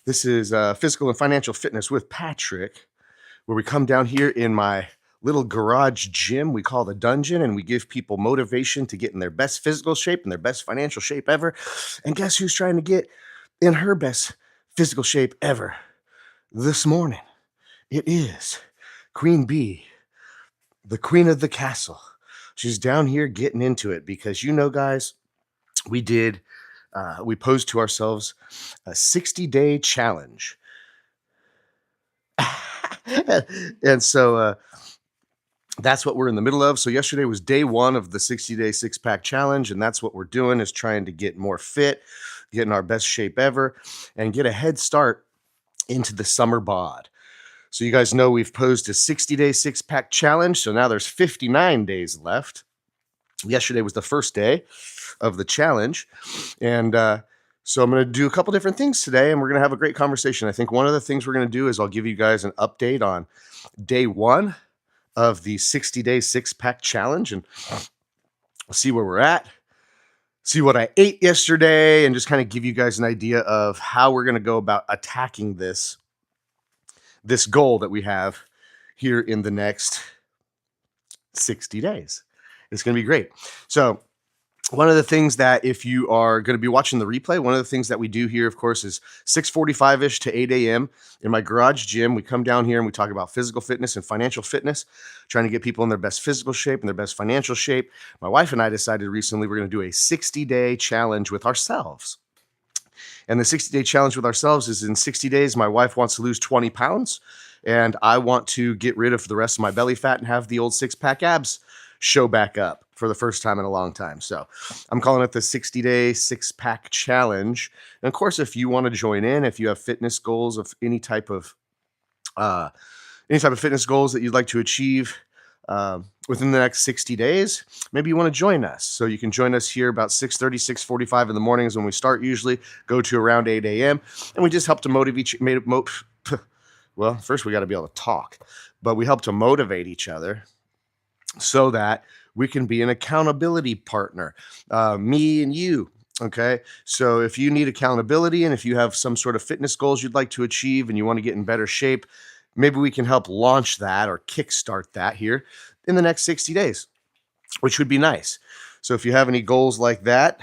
This is Physical and Financial Fitness with Patrick, where we come down here in my little garage gym we call the dungeon, and we give people motivation to get in their best physical shape and their best financial shape ever. And guess who's trying to get in her best physical shape ever this morning? It is Queen Bee, the queen of the castle. She's down here getting into it because, guys, we did, we posed to ourselves a 60-day challenge. and so that's what we're in the middle of. So yesterday was day one of the 60-day six-pack challenge, and that's what we're doing, is trying to get more fit, get in our best shape ever, and get a head start into the summer bod. So you guys know we've posed a 60-day six-pack challenge, so now there's 59 days left. Yesterday was the first day of the challenge, and so I'm going to do a couple different things today, and we're going to have a great conversation. I think one of the things we're going to do is I'll give you guys an update on day one of the 60-day six-pack challenge, and see where we're at, see what I ate yesterday, and just kind of give you guys an idea of how we're going to go about attacking this goal that we have here in the next 60 days. It's going to be great. So one of the things that, if you are going to be watching the replay, one of the things that we do here, of course, is 6:45-ish to 8 a.m. in my garage gym. We come down here and we talk about physical fitness and financial fitness, trying to get people in their best physical shape and their best financial shape. My wife and I decided recently we're going to do a 60-day challenge with ourselves. And the 60-day challenge with ourselves is, in 60 days, my wife wants to lose 20 pounds, and I want to get rid of the rest of my belly fat and have the old six-pack abs show back up for the first time in a long time. So I'm calling it the 60-day six-pack challenge. And of course, if you want to join in, if you have fitness goals of any type of fitness goals that you'd like to achieve within the next 60 days, maybe you want to join us. So you can join us here about 6:30, 6:45 in the mornings when we start usually, go to around 8 a.m. And we just help to well, first we got to be able to talk, but we help to motivate each other so that we can be an accountability partner, me and you. Okay. So if you need accountability, and if you have some sort of fitness goals you'd like to achieve and you want to get in better shape, maybe we can help launch that or kickstart that here in the next 60 days, which would be nice. So if you have any goals like that,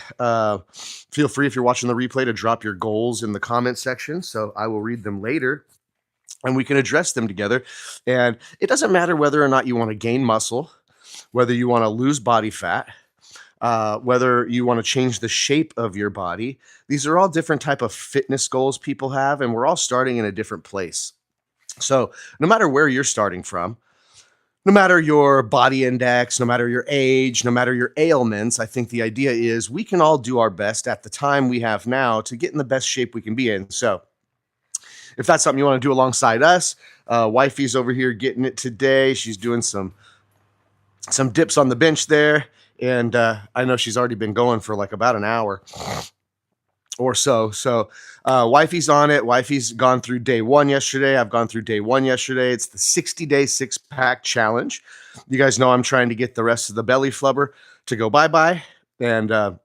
feel free, if you're watching the replay, to drop your goals in the comment section. So I will read them later and we can address them together. And it doesn't matter whether or not you want to gain muscle, whether you want to lose body fat, whether you want to change the shape of your body. These are all different type of fitness goals people have, and we're all starting in a different place. So no matter where you're starting from, no matter your body index, no matter your age, no matter your ailments, I think the idea is we can all do our best at the time we have now to get in the best shape we can be in. So if that's something you want to do alongside us, wifey's over here getting it today. She's doing some dips on the bench there. And I know she's already been going for like about an hour or so. So wifey's on it. Wifey's gone through day one yesterday. I've gone through day one yesterday. It's the 60-day six-pack challenge. You guys know I'm trying to get the rest of the belly flubber to go bye-bye. And the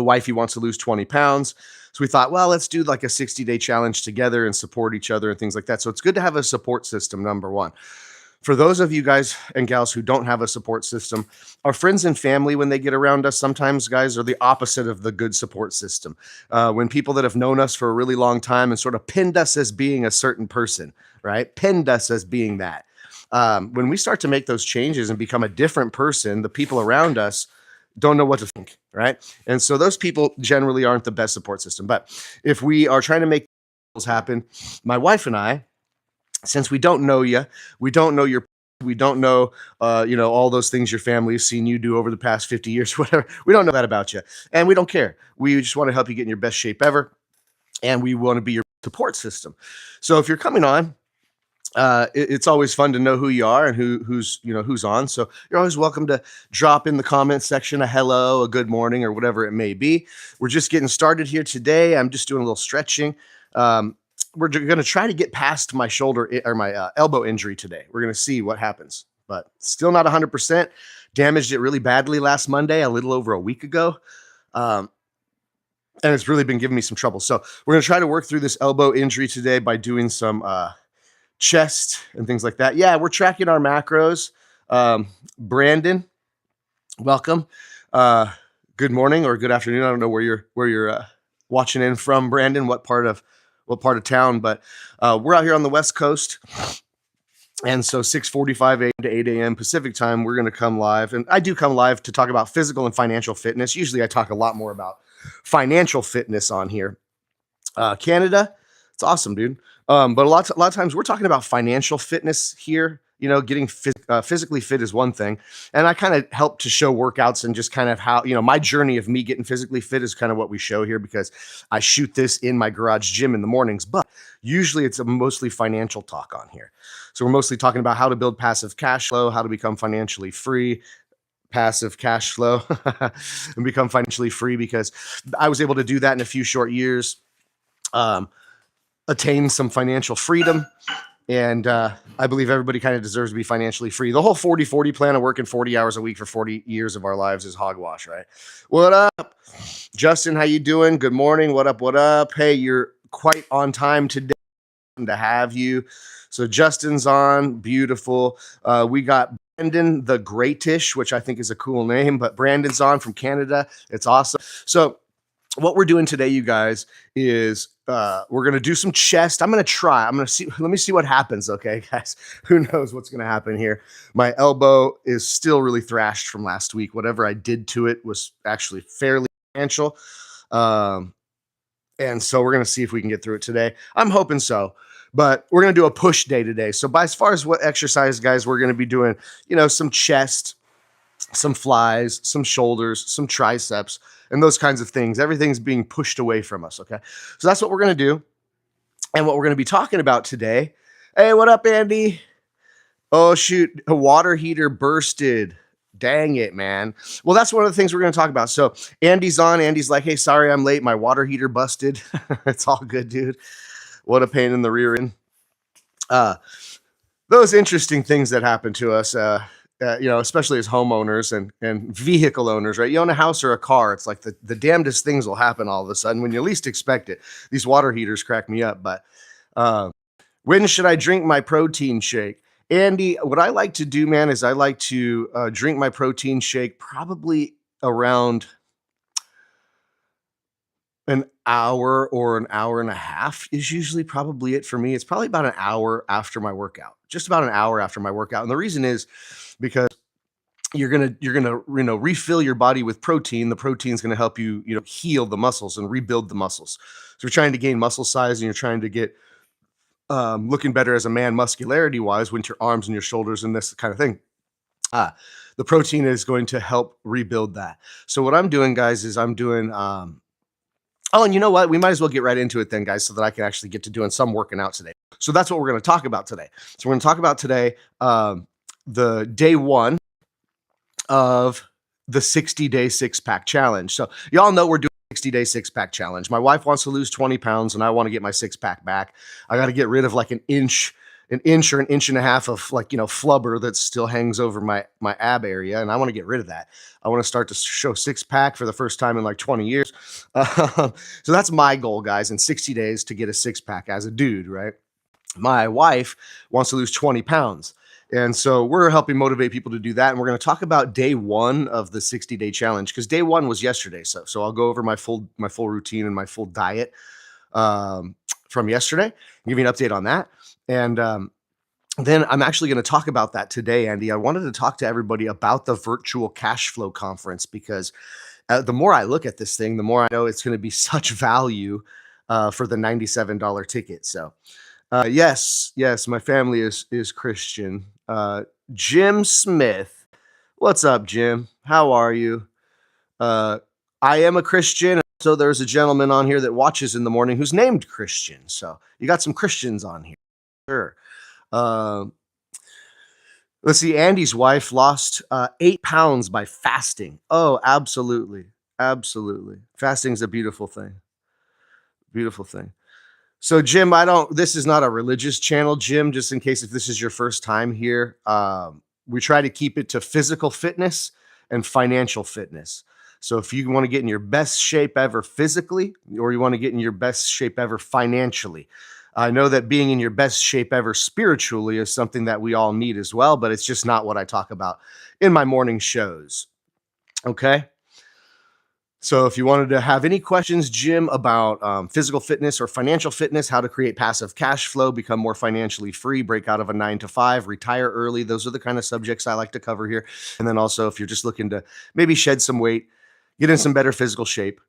wifey wants to lose 20 pounds. So we thought, well, let's do like a 60-day challenge together and support each other and things like that. So it's good to have a support system, number one. For those of you guys and gals who don't have a support system, our friends and family, when they get around us, sometimes, guys, are the opposite of the good support system. When people that have known us for a really long time and sort of pinned us as being a certain person, right? Pinned us as being that. When we start to make those changes and become a different person, the people around us don't know what to think, right? And so those people generally aren't the best support system. But if we are trying to make things happen, my wife and I, since we don't know you, we don't know we don't know, all those things your family has seen you do over the past 50 years, whatever. We don't know that about you, and we don't care. We just want to help you get in your best shape ever, and we want to be your support system. So if you're coming on, it's always fun to know who you are and who's on. So you're always welcome to drop in the comment section a hello, a good morning, or whatever it may be. We're just getting started here today. I'm just doing a little stretching. We're going to try to get past my shoulder or my elbow injury today. We're going to see what happens, but still not 100%. Damaged it really badly last Monday, a little over a week ago. and it's really been giving me some trouble. So we're going to try to work through this elbow injury today by doing some chest and things like that. Yeah, we're tracking our macros. Brandon, welcome. Good morning or good afternoon. I don't know where you're watching in from, Brandon. What part of town? But we're out here on the West Coast, and so 6:45 a.m. to 8 a.m. Pacific time, we're going to come live, and I do come live to talk about physical and financial fitness. Usually, I talk a lot more about financial fitness on here. Canada, it's awesome, dude. But a lot of times we're talking about financial fitness here. You know, getting physically fit is one thing, and I kind of help to show workouts and just kind of how, you know, my journey of me getting physically fit is kind of what we show here, because I shoot this in my garage gym in the mornings, but usually it's a mostly financial talk on here. So we're mostly talking about how to build passive cash flow, how to become financially free, passive cash flow, and become financially free, because I was able to do that in a few short years, attain some financial freedom. And I believe everybody kind of deserves to be financially free. The whole 40-40 plan of working 40 hours a week for 40 years of our lives is hogwash, right? What up, Justin? How you doing? Good morning. What up? What up? Hey, you're quite on time today to have you. So Justin's on. Beautiful. We got Brandon the Greatish, which I think is a cool name, but Brandon's on from Canada. It's awesome. So what we're doing today, you guys, is we're going to do some chest. I'm going to try. Let me see what happens. Okay, guys, who knows what's going to happen here. My elbow is still really thrashed from last week. Whatever I did to it was actually fairly substantial. And so we're going to see if we can get through it today. I'm hoping so, but we're going to do a push day today. So by as far as what exercise, guys, we're going to be doing, you know, some chest, some flies, some shoulders, some triceps, and those kinds of things. Everything's being pushed away from us, okay? So that's what we're going to do. And what we're going to be talking about today. Hey, what up, Andy? Oh, shoot, a water heater bursted. Dang it, man. Well, that's one of the things we're going to talk about. So Andy's on. Andy's like, hey, sorry I'm late. My water heater busted. It's all good, dude. What a pain in the rear end. Those interesting things that happen to us, you know, especially as homeowners and vehicle owners, right? You own a house or a car, it's like the damnedest things will happen all of a sudden when you least expect it. These water heaters crack me up. But when should I drink my protein shake? Andy, what I like to do, man, is I like to drink my protein shake probably around an hour or an hour and a half is usually probably it for me. It's probably about an hour after my workout, just about an hour after my workout. And the reason is because you're gonna refill your body with protein. The protein is gonna help you heal the muscles and rebuild the muscles. So you're trying to gain muscle size and you're trying to get looking better as a man, muscularity wise, with your arms and your shoulders and this kind of thing. The protein is going to help rebuild that. So what I'm doing, guys, is I'm doing. Oh, and you know what? We might as well get right into it then, guys, so that I can actually get to doing some working out today. So that's what we're going to talk about today. So we're going to talk about today the day one of the 60-day six-pack challenge. So y'all know we're doing 60-day six-pack challenge. My wife wants to lose 20 pounds, and I want to get my six-pack back. I got to get rid of like an inch or an inch and a half of flubber that still hangs over my ab area, and I want to get rid of that. I want to start to show six-pack for the first time in like 20 years. So that's my goal, guys, in 60 days to get a six-pack as a dude, right? My wife wants to lose 20 pounds. And so we're helping motivate people to do that. And we're going to talk about day one of the 60-day challenge, because day one was yesterday. So I'll go over my full routine and my full diet from yesterday, give you an update on that. And then I'm actually going to talk about that today, Andy. I wanted to talk to everybody about the virtual cash flow conference, because the more I look at this thing, the more I know it's going to be such value for the $97 ticket. So yes, my family is Christian. Jim Smith. What's up, Jim? How are you? I am a Christian. So there's a gentleman on here that watches in the morning who's named Christian. So you got some Christians on here. Sure. Let's see. Andy's wife lost 8 pounds by fasting. Oh, absolutely. Absolutely. Fasting's a beautiful thing. Beautiful thing. So Jim, this is not a religious channel, Jim, just in case if this is your first time here. We try to keep it to physical fitness and financial fitness. So if you want to get in your best shape ever physically, or you want to get in your best shape ever financially, I know that being in your best shape ever spiritually is something that we all need as well, but it's just not what I talk about in my morning shows. Okay. So if you wanted to have any questions, Jim, about physical fitness or financial fitness, how to create passive cash flow, become more financially free, break out of a 9 to 5, retire early, those are the kind of subjects I like to cover here. And then also, if you're just looking to maybe shed some weight, get in some better physical shape,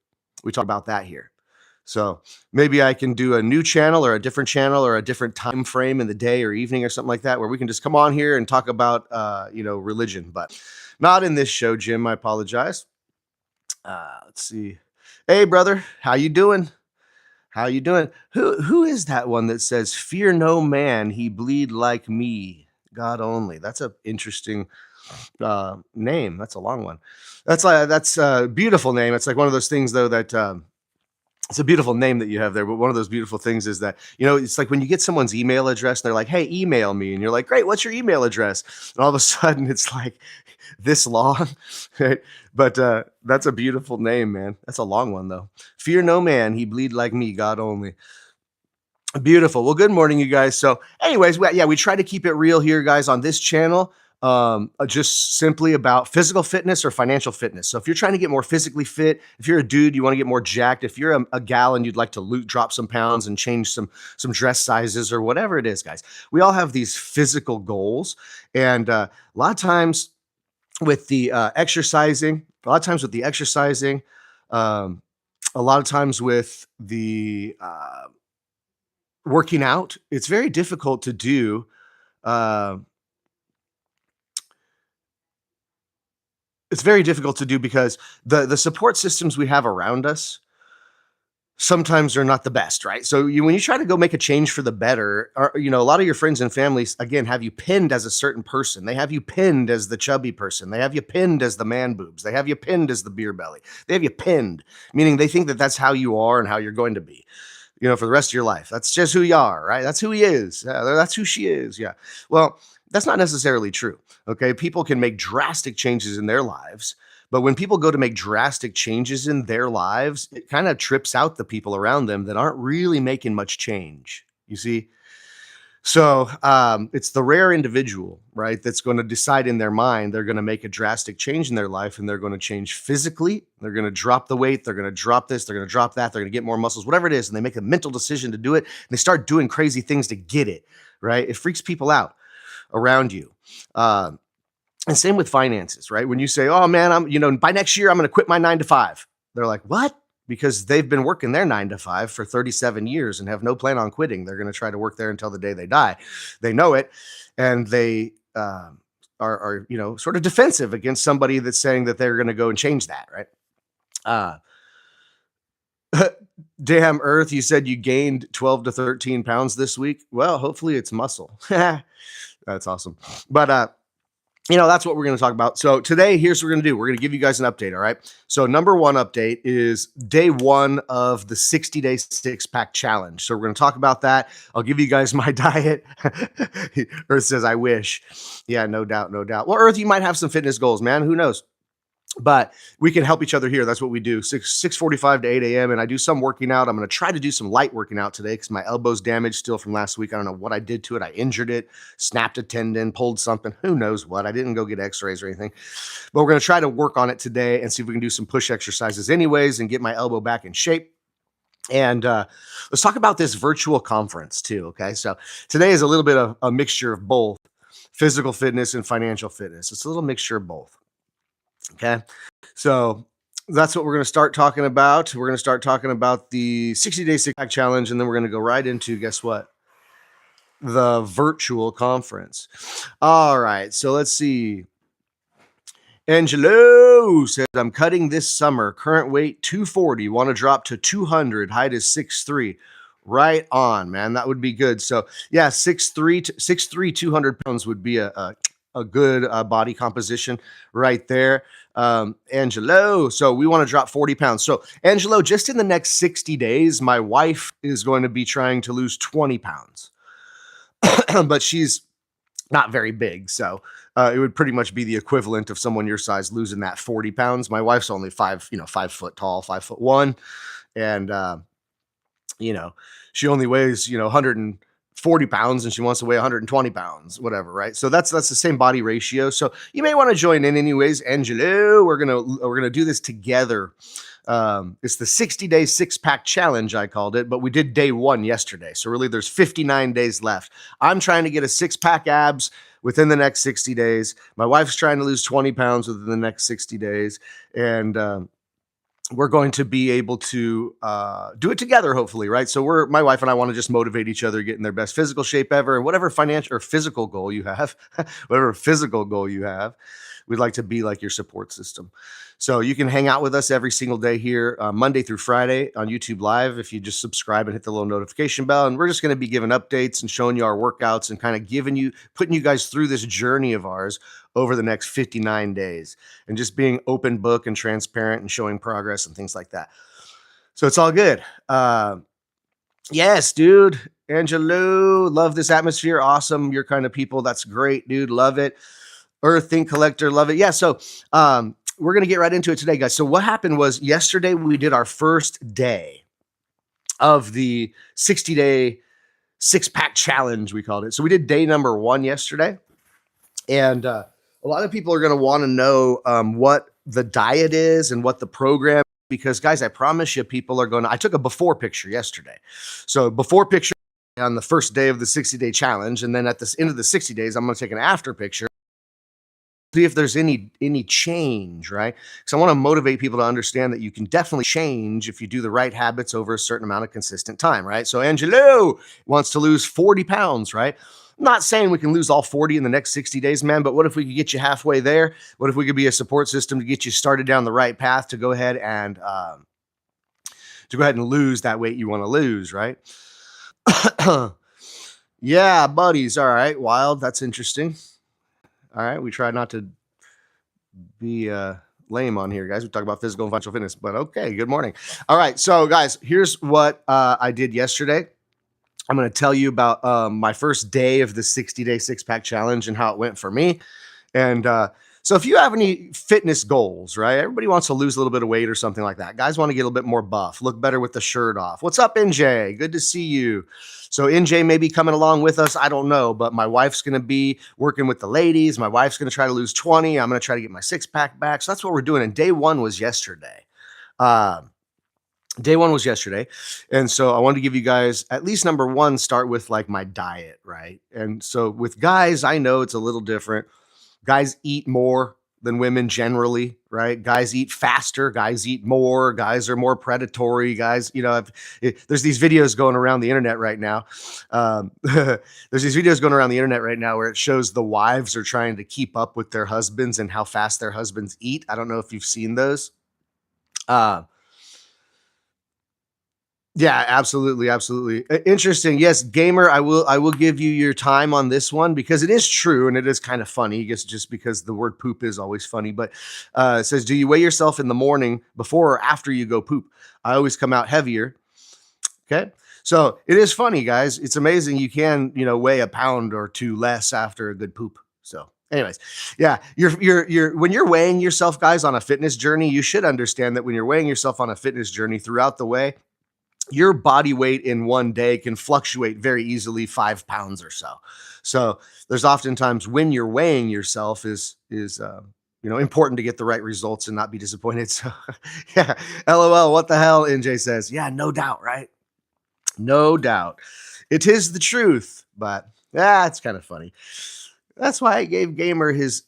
we talk about that here. So maybe I can do a new channel or a different channel or a different time frame in the day or evening or something like that, where we can just come on here and talk about, religion, but not in this show, Jim. I apologize. Let's see. Hey, brother, how you doing? How you doing? Who is that one that says, "Fear no man, he bleed like me, God only"? That's a interesting name. That's a long one. That's a beautiful name. It's like one of those things though that it's a beautiful name that you have there, but one of those beautiful things is that, it's like when you get someone's email address, they're like, "Hey, email me." And you're like, "Great, what's your email address?" And all of a sudden it's like this long, right? But that's a beautiful name, man. That's a long one though. Fear no man, he bleed like me, God only. Beautiful. Well, good morning, you guys. So, anyways, we try to keep it real here, guys, on this channel. Just simply about physical fitness or financial fitness. So, if you're trying to get more physically fit, if you're a dude, you want to get more jacked. If you're a gal and you'd like to drop some pounds and change some dress sizes or whatever it is, guys, we all have these physical goals, and a lot of times with the exercising, um, a lot of times with the working out, it's very difficult to do. Uh, it's very difficult to do because the support systems we have around us sometimes are not the best, right? So when you try to go make a change for the better, a lot of your friends and families again have you pinned as a certain person. They have you pinned as the chubby person. They have you pinned as the man boobs. They have you pinned as the beer belly. They have you pinned, meaning they think that that's how you are and how you're going to be, for the rest of your life. That's just who you are, right? That's who he is. That's who she is. Yeah. Well, that's not necessarily true. Okay. People can make drastic changes in their lives, but when people go to make drastic changes in their lives, it kind of trips out the people around them that aren't really making much change. You see? So it's the rare individual, right, that's going to decide in their mind they're going to make a drastic change in their life, and they're going to change physically. They're going to drop the weight. They're going to drop this. They're going to drop that. They're going to get more muscles, whatever it is. And they make a mental decision to do it. And they start doing crazy things to get it, right? It freaks people out around you. And same with finances, right? When you say, "Oh man, by next year, I'm going to quit my 9 to 5. They're like, "What?" Because they've been working their 9 to 5 for 37 years and have no plan on quitting. They're going to try to work there until the day they die. They know it. And they are sort of defensive against somebody that's saying that they're going to go and change that, right? Damn Earth, you said you gained 12 to 13 pounds this week. Well, hopefully it's muscle. That's awesome. But that's what we're going to talk about. So today, here's what we're going to do. We're going to give you guys an update. All right. So number one update is day one of the 60-day six-pack challenge. So we're going to talk about that. I'll give you guys my diet. Earth says, "I wish." Yeah, no doubt. No doubt. Well, Earth, you might have some fitness goals, man. Who knows? But we can help each other here. That's what we do. 6:45 to 8 a.m. And I do some working out. I'm going to try to do some light working out today because my elbow's damaged still from last week. I don't know what I did to it. I injured it, snapped a tendon, pulled something. Who knows what? I didn't go get x-rays or anything. But we're going to try to work on it today and see if we can do some push exercises anyways and get my elbow back in shape. And let's talk about this virtual conference too. Okay. So today is a little bit of a mixture of both physical fitness and financial fitness. It's a little mixture of both. Okay. So that's what we're going to start talking about. We're going to start talking about the 60-day six-pack challenge, and then we're going to go right into, guess what? The virtual conference. All right. So let's see. Angelo says, "I'm cutting this summer. Current weight 240. Want to drop to 200. Height is 6'3". Right on, man. That would be good. So yeah, 6'3", 200 pounds would be a good body composition right there. Angelo, so we want to drop 40 pounds. So Angelo, just in the next 60 days, my wife is going to be trying to lose 20 pounds, but she's not very big. So it would pretty much be the equivalent of someone your size losing that 40 pounds. My wife's only 5 foot tall, 5'1", and you know, she only weighs, 140 pounds and she wants to weigh 120 pounds, whatever, right? So that's the same body ratio. So you may want to join in anyways. Angelo, we're gonna do this together. It's the 60-day six-pack challenge, I called it, but we did day one yesterday. So really there's 59 days left. I'm trying to get a six-pack abs within the next 60 days. My wife's trying to lose 20 pounds within the next 60 days. And we're going to be able to do it together, hopefully, right? So my wife and I want to just motivate each other, get in their best physical shape ever, and whatever financial or physical goal you have, whatever physical goal you have, we'd like to be like your support system. So you can hang out with us every single day here, Monday through Friday on YouTube Live, if you just subscribe and hit the little notification bell. And we're just going to be giving updates and showing you our workouts and kind of putting you guys through this journey of ours over the next 59 days, and just being open book and transparent and showing progress and things like that. So it's all good. Yes, dude. Angelo, love this atmosphere. Awesome. Your kind of people. That's great, dude. Love it. Earth Thing Collector, love it. Yeah. So we're going to get right into it today, guys. So what happened was yesterday we did our first day of the 60-day six-pack challenge, we called it. So we did day number 1 yesterday. And a lot of people are going to want to know what the diet is and what the program, because guys, I promise you, people are going to, I took a before picture yesterday. So before picture on the first day of the 60-day challenge. And then at the end of the 60 days, I'm going to take an after picture, see if there's any change, right? Because I want to motivate people to understand that you can definitely change if you do the right habits over a certain amount of consistent time, right? So Angelo wants to lose 40 pounds, right? I'm not saying we can lose all 40 in the next 60 days, man, but what if we could get you halfway there? What if we could be a support system to get you started down the right path to go ahead and lose that weight you want to lose, right? Yeah, buddies. All right, Wild. That's interesting. All right, we try not to be lame on here, guys. We talk about physical and functional fitness, but okay, good morning. All right, so guys, here's what I did yesterday. I'm going to tell you about my first day of the 60-day six-pack challenge and how it went for me. And so if you have any fitness goals, right? Everybody wants to lose a little bit of weight or something like that. Guys want to get a little bit more buff, look better with the shirt off. What's up, NJ? Good to see you. So NJ may be coming along with us. I don't know, but my wife's going to be working with the ladies. My wife's going to try to lose 20. I'm going to try to get my six-pack back. So that's what we're doing. And day one was yesterday. Day one was yesterday. And so I wanted to give you guys, at least number one, start with like my diet, right? And so with guys, I know it's a little different. Guys eat more than women generally, right? Guys eat faster, guys eat more, guys are more predatory, guys, there's these videos going around the internet right now. There's these videos going around the internet right now where it shows the wives are trying to keep up with their husbands and how fast their husbands eat. I don't know if you've seen those. Yeah, absolutely, absolutely. Interesting. Yes, gamer, I will give you your time on this one because it is true and it is kind of funny. I guess just because the word poop is always funny, but it says, do you weigh yourself in the morning before or after you go poop? I always come out heavier. Okay. So it is funny, guys. It's amazing. You can, weigh a pound or two less after a good poop. So anyways, yeah, when you're weighing yourself, guys, on a fitness journey, you should understand that when you're weighing yourself on a fitness journey throughout the way, your body weight in one day can fluctuate very easily 5 pounds or so. So there's oftentimes when you're weighing yourself is important to get the right results and not be disappointed. So yeah, LOL, what the hell? NJ says, yeah, no doubt, right? No doubt. It is the truth, but it's kind of funny. That's why I gave Gamer his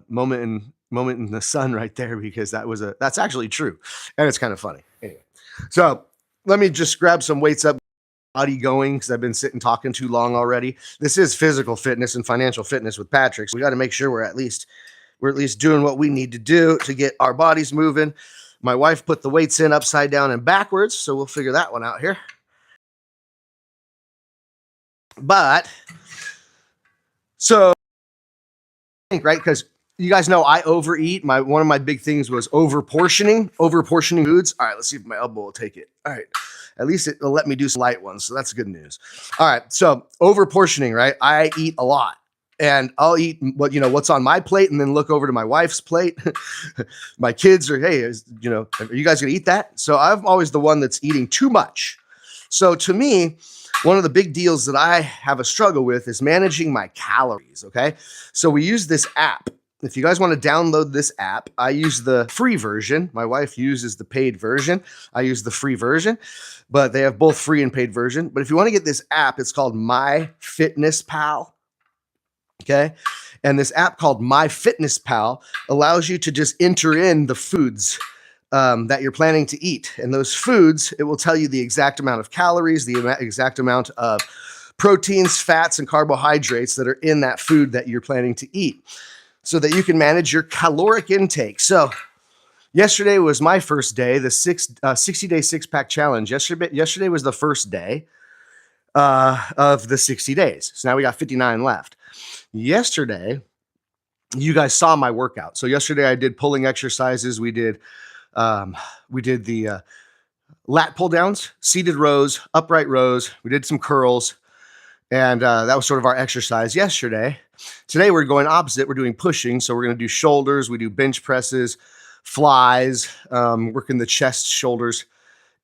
moment in the sun right there, because that's actually true. And it's kind of funny. Anyway, so let me just grab some weights up, body going, because I've been sitting talking too long already. This is physical fitness and financial fitness with Patrick. So we got to make sure we're at least doing what we need to do to get our bodies moving. My wife put the weights in upside down and backwards, so we'll figure that one out here. But so right, because you guys know I overeat. One of my big things was over portioning foods. All right, let's see if my elbow will take it. All right. At least it'll let me do some light ones. So that's good news. All right. So over portioning, right? I eat a lot. And I'll eat what's on my plate and then look over to my wife's plate. My kids are, hey, are you guys going to eat that? So I'm always the one that's eating too much. So to me, one of the big deals that I have a struggle with is managing my calories, okay? So we use this app. If you guys want to download this app, I use the free version. My wife uses the paid version. I use the free version, but they have both free and paid version. But if you want to get this app, it's called MyFitnessPal. Okay. And this app called MyFitnessPal allows you to just enter in the foods that you're planning to eat. And those foods, it will tell you the exact amount of calories, the exact amount of proteins, fats, and carbohydrates that are in that food that you're planning to eat so that you can manage your caloric intake. So yesterday was my first day, the 60-day six-pack challenge. Yesterday was the first day of the 60 days. So now we got 59 left. Yesterday, you guys saw my workout. So yesterday I did pulling exercises. We did the lat pull downs, seated rows, upright rows. We did some curls, and that was sort of our exercise yesterday. Today we're going opposite. We're doing pushing. So we're going to do shoulders. We do bench presses, flies, working the chest, shoulders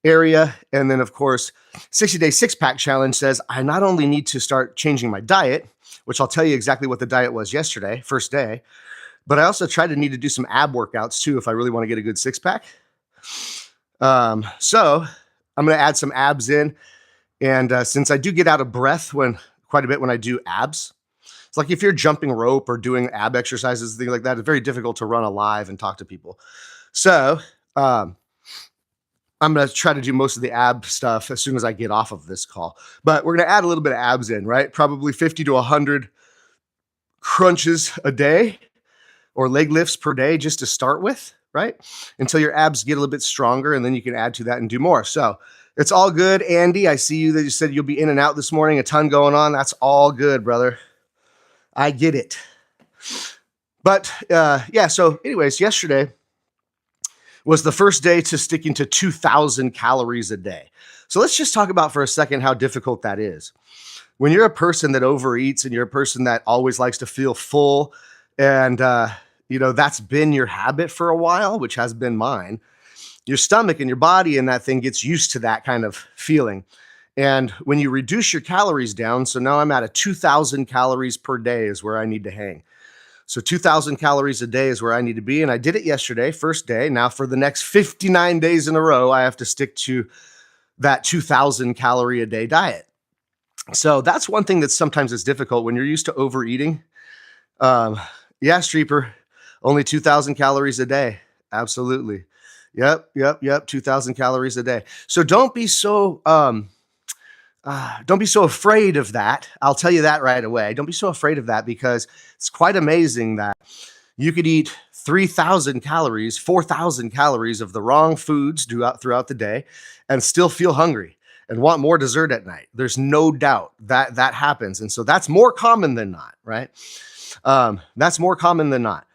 area. And then of course, 60-day six-pack challenge says I not only need to start changing my diet, which I'll tell you exactly what the diet was yesterday, first day, but I also need to do some ab workouts too if I really want to get a good six-pack. So I'm going to add some abs in. And since I do get out of breath quite a bit when I do abs, it's like if you're jumping rope or doing ab exercises, things like that, it's very difficult to run alive and talk to people. So I'm going to try to do most of the ab stuff as soon as I get off of this call. But we're going to add a little bit of abs in, right? Probably 50 to 100 crunches a day or leg lifts per day just to start with, right? Until your abs get a little bit stronger, and then you can add to that and do more. So it's all good. Andy, I see you that you said you'll be in and out this morning, a ton going on. That's all good, brother. I get it. But so anyways, yesterday was the first day to sticking to 2,000 calories a day. So let's just talk about for a second how difficult that is. When you're a person that overeats and you're a person that always likes to feel full and, that's been your habit for a while, which has been mine, your stomach and your body and that thing gets used to that kind of feeling. And when you reduce your calories down, so now I'm at a 2,000 calories per day is where I need to hang. So 2,000 calories a day is where I need to be. And I did it yesterday, first day. Now for the next 59 days in a row, I have to stick to that 2,000 calorie a day diet. So that's one thing that sometimes is difficult when you're used to overeating. Streeper, only 2,000 calories a day. Absolutely. Yep. 2,000 calories a day. So don't be so afraid of that. I'll tell you that right away. Don't be so afraid of that because it's quite amazing that you could eat 3,000 calories, 4,000 calories of the wrong foods throughout the day and still feel hungry and want more dessert at night. There's no doubt that that happens. And so that's more common than not, right? That's more common than not.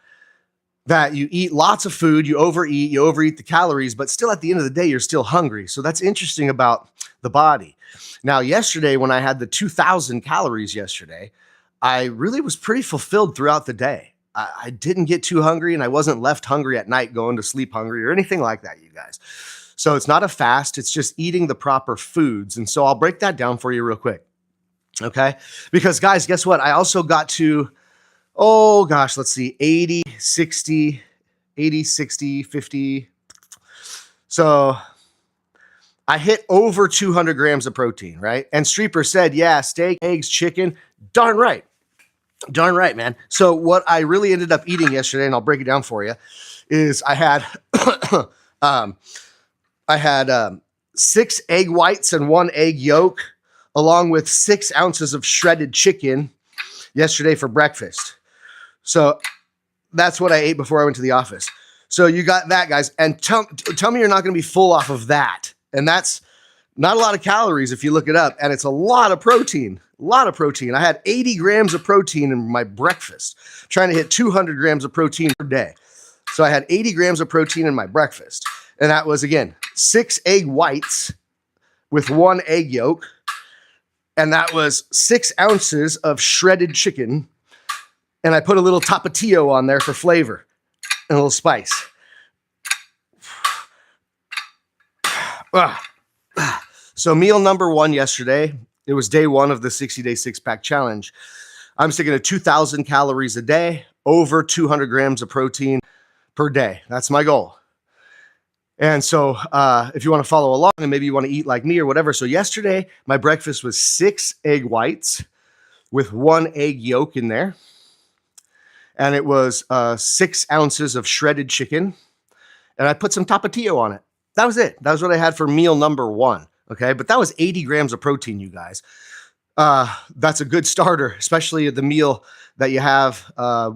That you eat lots of food, you overeat the calories, but still at the end of the day, you're still hungry. So that's interesting about the body. Now, yesterday, when I had the 2,000 calories yesterday, I really was pretty fulfilled throughout the day. I didn't get too hungry and I wasn't left hungry at night going to sleep hungry or anything like that, you guys. So it's not a fast, it's just eating the proper foods. And so I'll break that down for you real quick. Okay? Because guys, guess what? I also got to, let's see, 80, 60, 50. So I hit over 200 grams of protein, right? And Streeper said, yeah, steak, eggs, chicken. Darn right, man. So what I really ended up eating yesterday, and I'll break it down for you, is I had 6 egg whites and 1 egg yolk, along with 6 ounces of shredded chicken yesterday for breakfast. So that's what I ate before I went to the office. So you got that, guys. And tell me you're not going to be full off of that. And that's not a lot of calories if you look it up. And it's a lot of protein. I had 80 grams of protein in my breakfast, trying to hit 200 grams of protein per day. So I had 80 grams of protein in my breakfast. And that was, again, 6 egg whites with 1 egg yolk, and that was 6 ounces of shredded chicken, and I put a little tapatio on there for flavor and a little spice. So meal number 1 yesterday, it was day 1 of the 60-day six-pack challenge. I'm sticking to 2,000 calories a day, over 200 grams of protein per day. That's my goal. And so if you want to follow along and maybe you want to eat like me or whatever. So yesterday, my breakfast was 6 egg whites with 1 egg yolk in there. And it was 6 ounces of shredded chicken. And I put some tapatio on it. That was it. That was what I had for meal number 1. Okay. But that was 80 grams of protein, you guys. That's a good starter, especially the meal that you have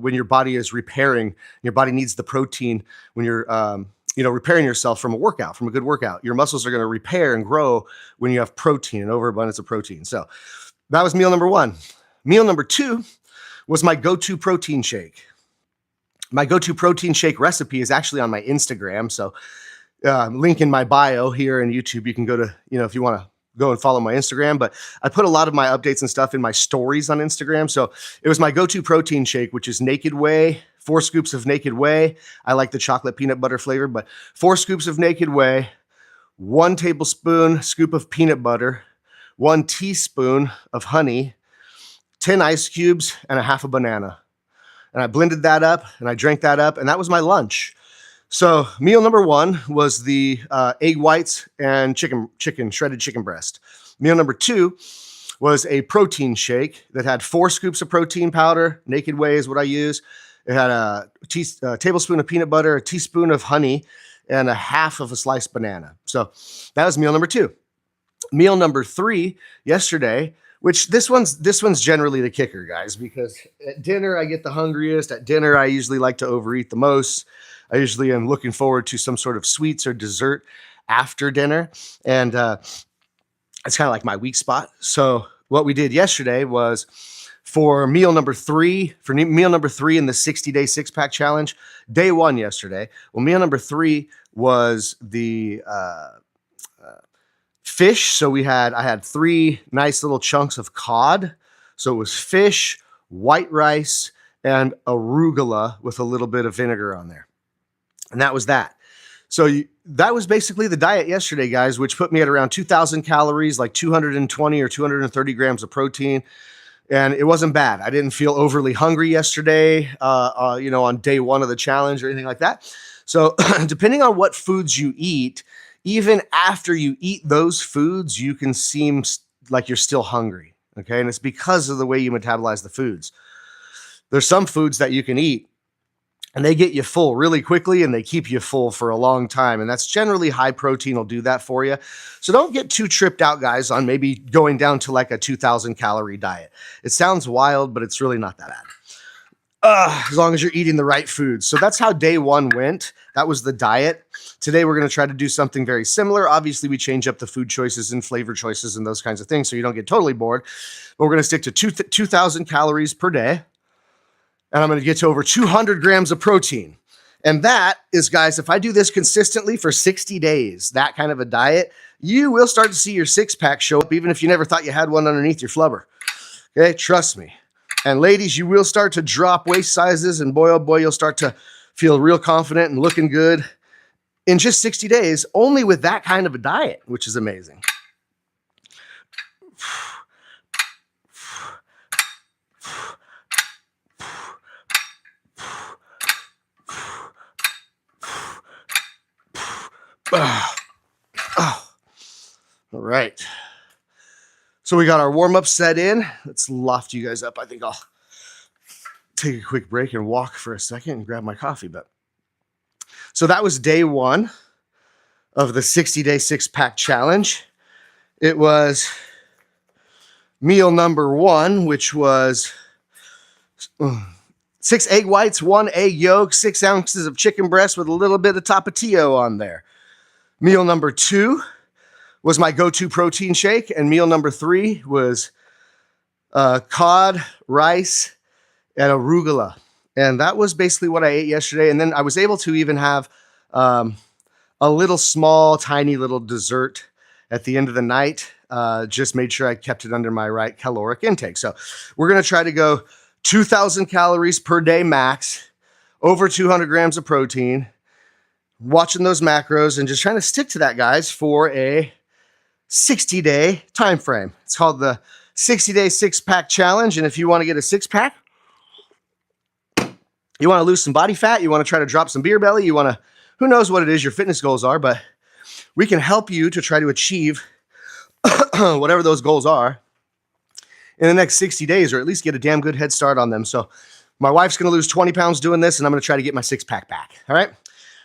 when your body is repairing. Your body needs the protein when you're repairing yourself from a good workout. Your muscles are going to repair and grow when you have protein, an overabundance of protein. So that was meal number 1. Meal number 2 was my go-to protein shake. My go-to protein shake recipe is actually on my Instagram. So link in my bio here in YouTube. You can go to, if you want to go and follow my Instagram, but I put a lot of my updates and stuff in my stories on Instagram. So it was my go-to protein shake, which is Naked Whey, 4 scoops of Naked Whey. I like the chocolate peanut butter flavor, but 4 scoops of Naked Whey, 1 tablespoon scoop of peanut butter, 1 teaspoon of honey, 10 ice cubes, and a half a banana. And I blended that up and I drank that up, and that was my lunch. So meal number 1 was the egg whites and shredded chicken breast. Meal number 2 was a protein shake that had 4 scoops of protein powder. Naked Whey is what I use. It had a tablespoon of peanut butter, a teaspoon of honey, and a half of a sliced banana. So that was meal number 2. Meal number 3 yesterday, which this one's generally the kicker, guys, because at dinner I get the hungriest. At dinner I usually like to overeat the most. I usually am looking forward to some sort of sweets or dessert after dinner. And it's kind of like my weak spot. So what we did yesterday was for meal number 3 in the 60-day six-pack challenge, day 1 yesterday. Well, meal number 3 was the fish. So I had 3 nice little chunks of cod. So it was fish, white rice, and arugula with a little bit of vinegar on there. And that was that. So that was basically the diet yesterday, guys, which put me at around 2,000 calories, like 220 or 230 grams of protein. And it wasn't bad. I didn't feel overly hungry yesterday, on day 1 of the challenge or anything like that. So depending on what foods you eat, even after you eat those foods, you can seem like you're still hungry. Okay. And it's because of the way you metabolize the foods. There's some foods that you can eat and they get you full really quickly and they keep you full for a long time. And that's generally high protein will do that for you. So don't get too tripped out, guys, on maybe going down to like a 2,000 calorie diet. It sounds wild, but it's really not that bad. As long as you're eating the right foods. So that's how day 1 went. That was the diet. Today, we're going to try to do something very similar. Obviously, we change up the food choices and flavor choices and those kinds of things so you don't get totally bored. But we're going to stick to 2,000 calories per day. And I'm going to get to over 200 grams of protein. And that is, guys, if I do this consistently for 60 days, that kind of a diet, you will start to see your six-pack show up, even if you never thought you had one underneath your flubber. Okay, trust me. And ladies, you will start to drop waist sizes, and boy, oh boy, you'll start to feel real confident and looking good in just 60 days, only with that kind of a diet, which is amazing. All right. So we got our warm-up set in. Let's loft you guys up. I think I'll take a quick break and walk for a second and grab my coffee. But so that was day 1 of the 60-day six-pack challenge. It was meal number 1, which was 6 egg whites, 1 egg yolk, 6 ounces of chicken breast with a little bit of tapatio on there. Meal number 2 was my go-to protein shake, and meal number 3 was cod, rice, and arugula. And that was basically what I ate yesterday. And then I was able to even have a little small, tiny little dessert at the end of the night, just made sure I kept it under my right caloric intake. So we're going to try to go 2,000 calories per day max, over 200 grams of protein, watching those macros and just trying to stick to that, guys, for a 60-day time frame. It's called the 60-day six-pack challenge. And if you want to get a six-pack, you want to lose some body fat, you want to try to drop some beer belly, you want to, who knows what it is your fitness goals are, but we can help you to try to achieve whatever those goals are in the next 60 days, or at least get a damn good head start on them. So my wife's going to lose 20 pounds doing this, and I'm going to try to get my six-pack back. All right.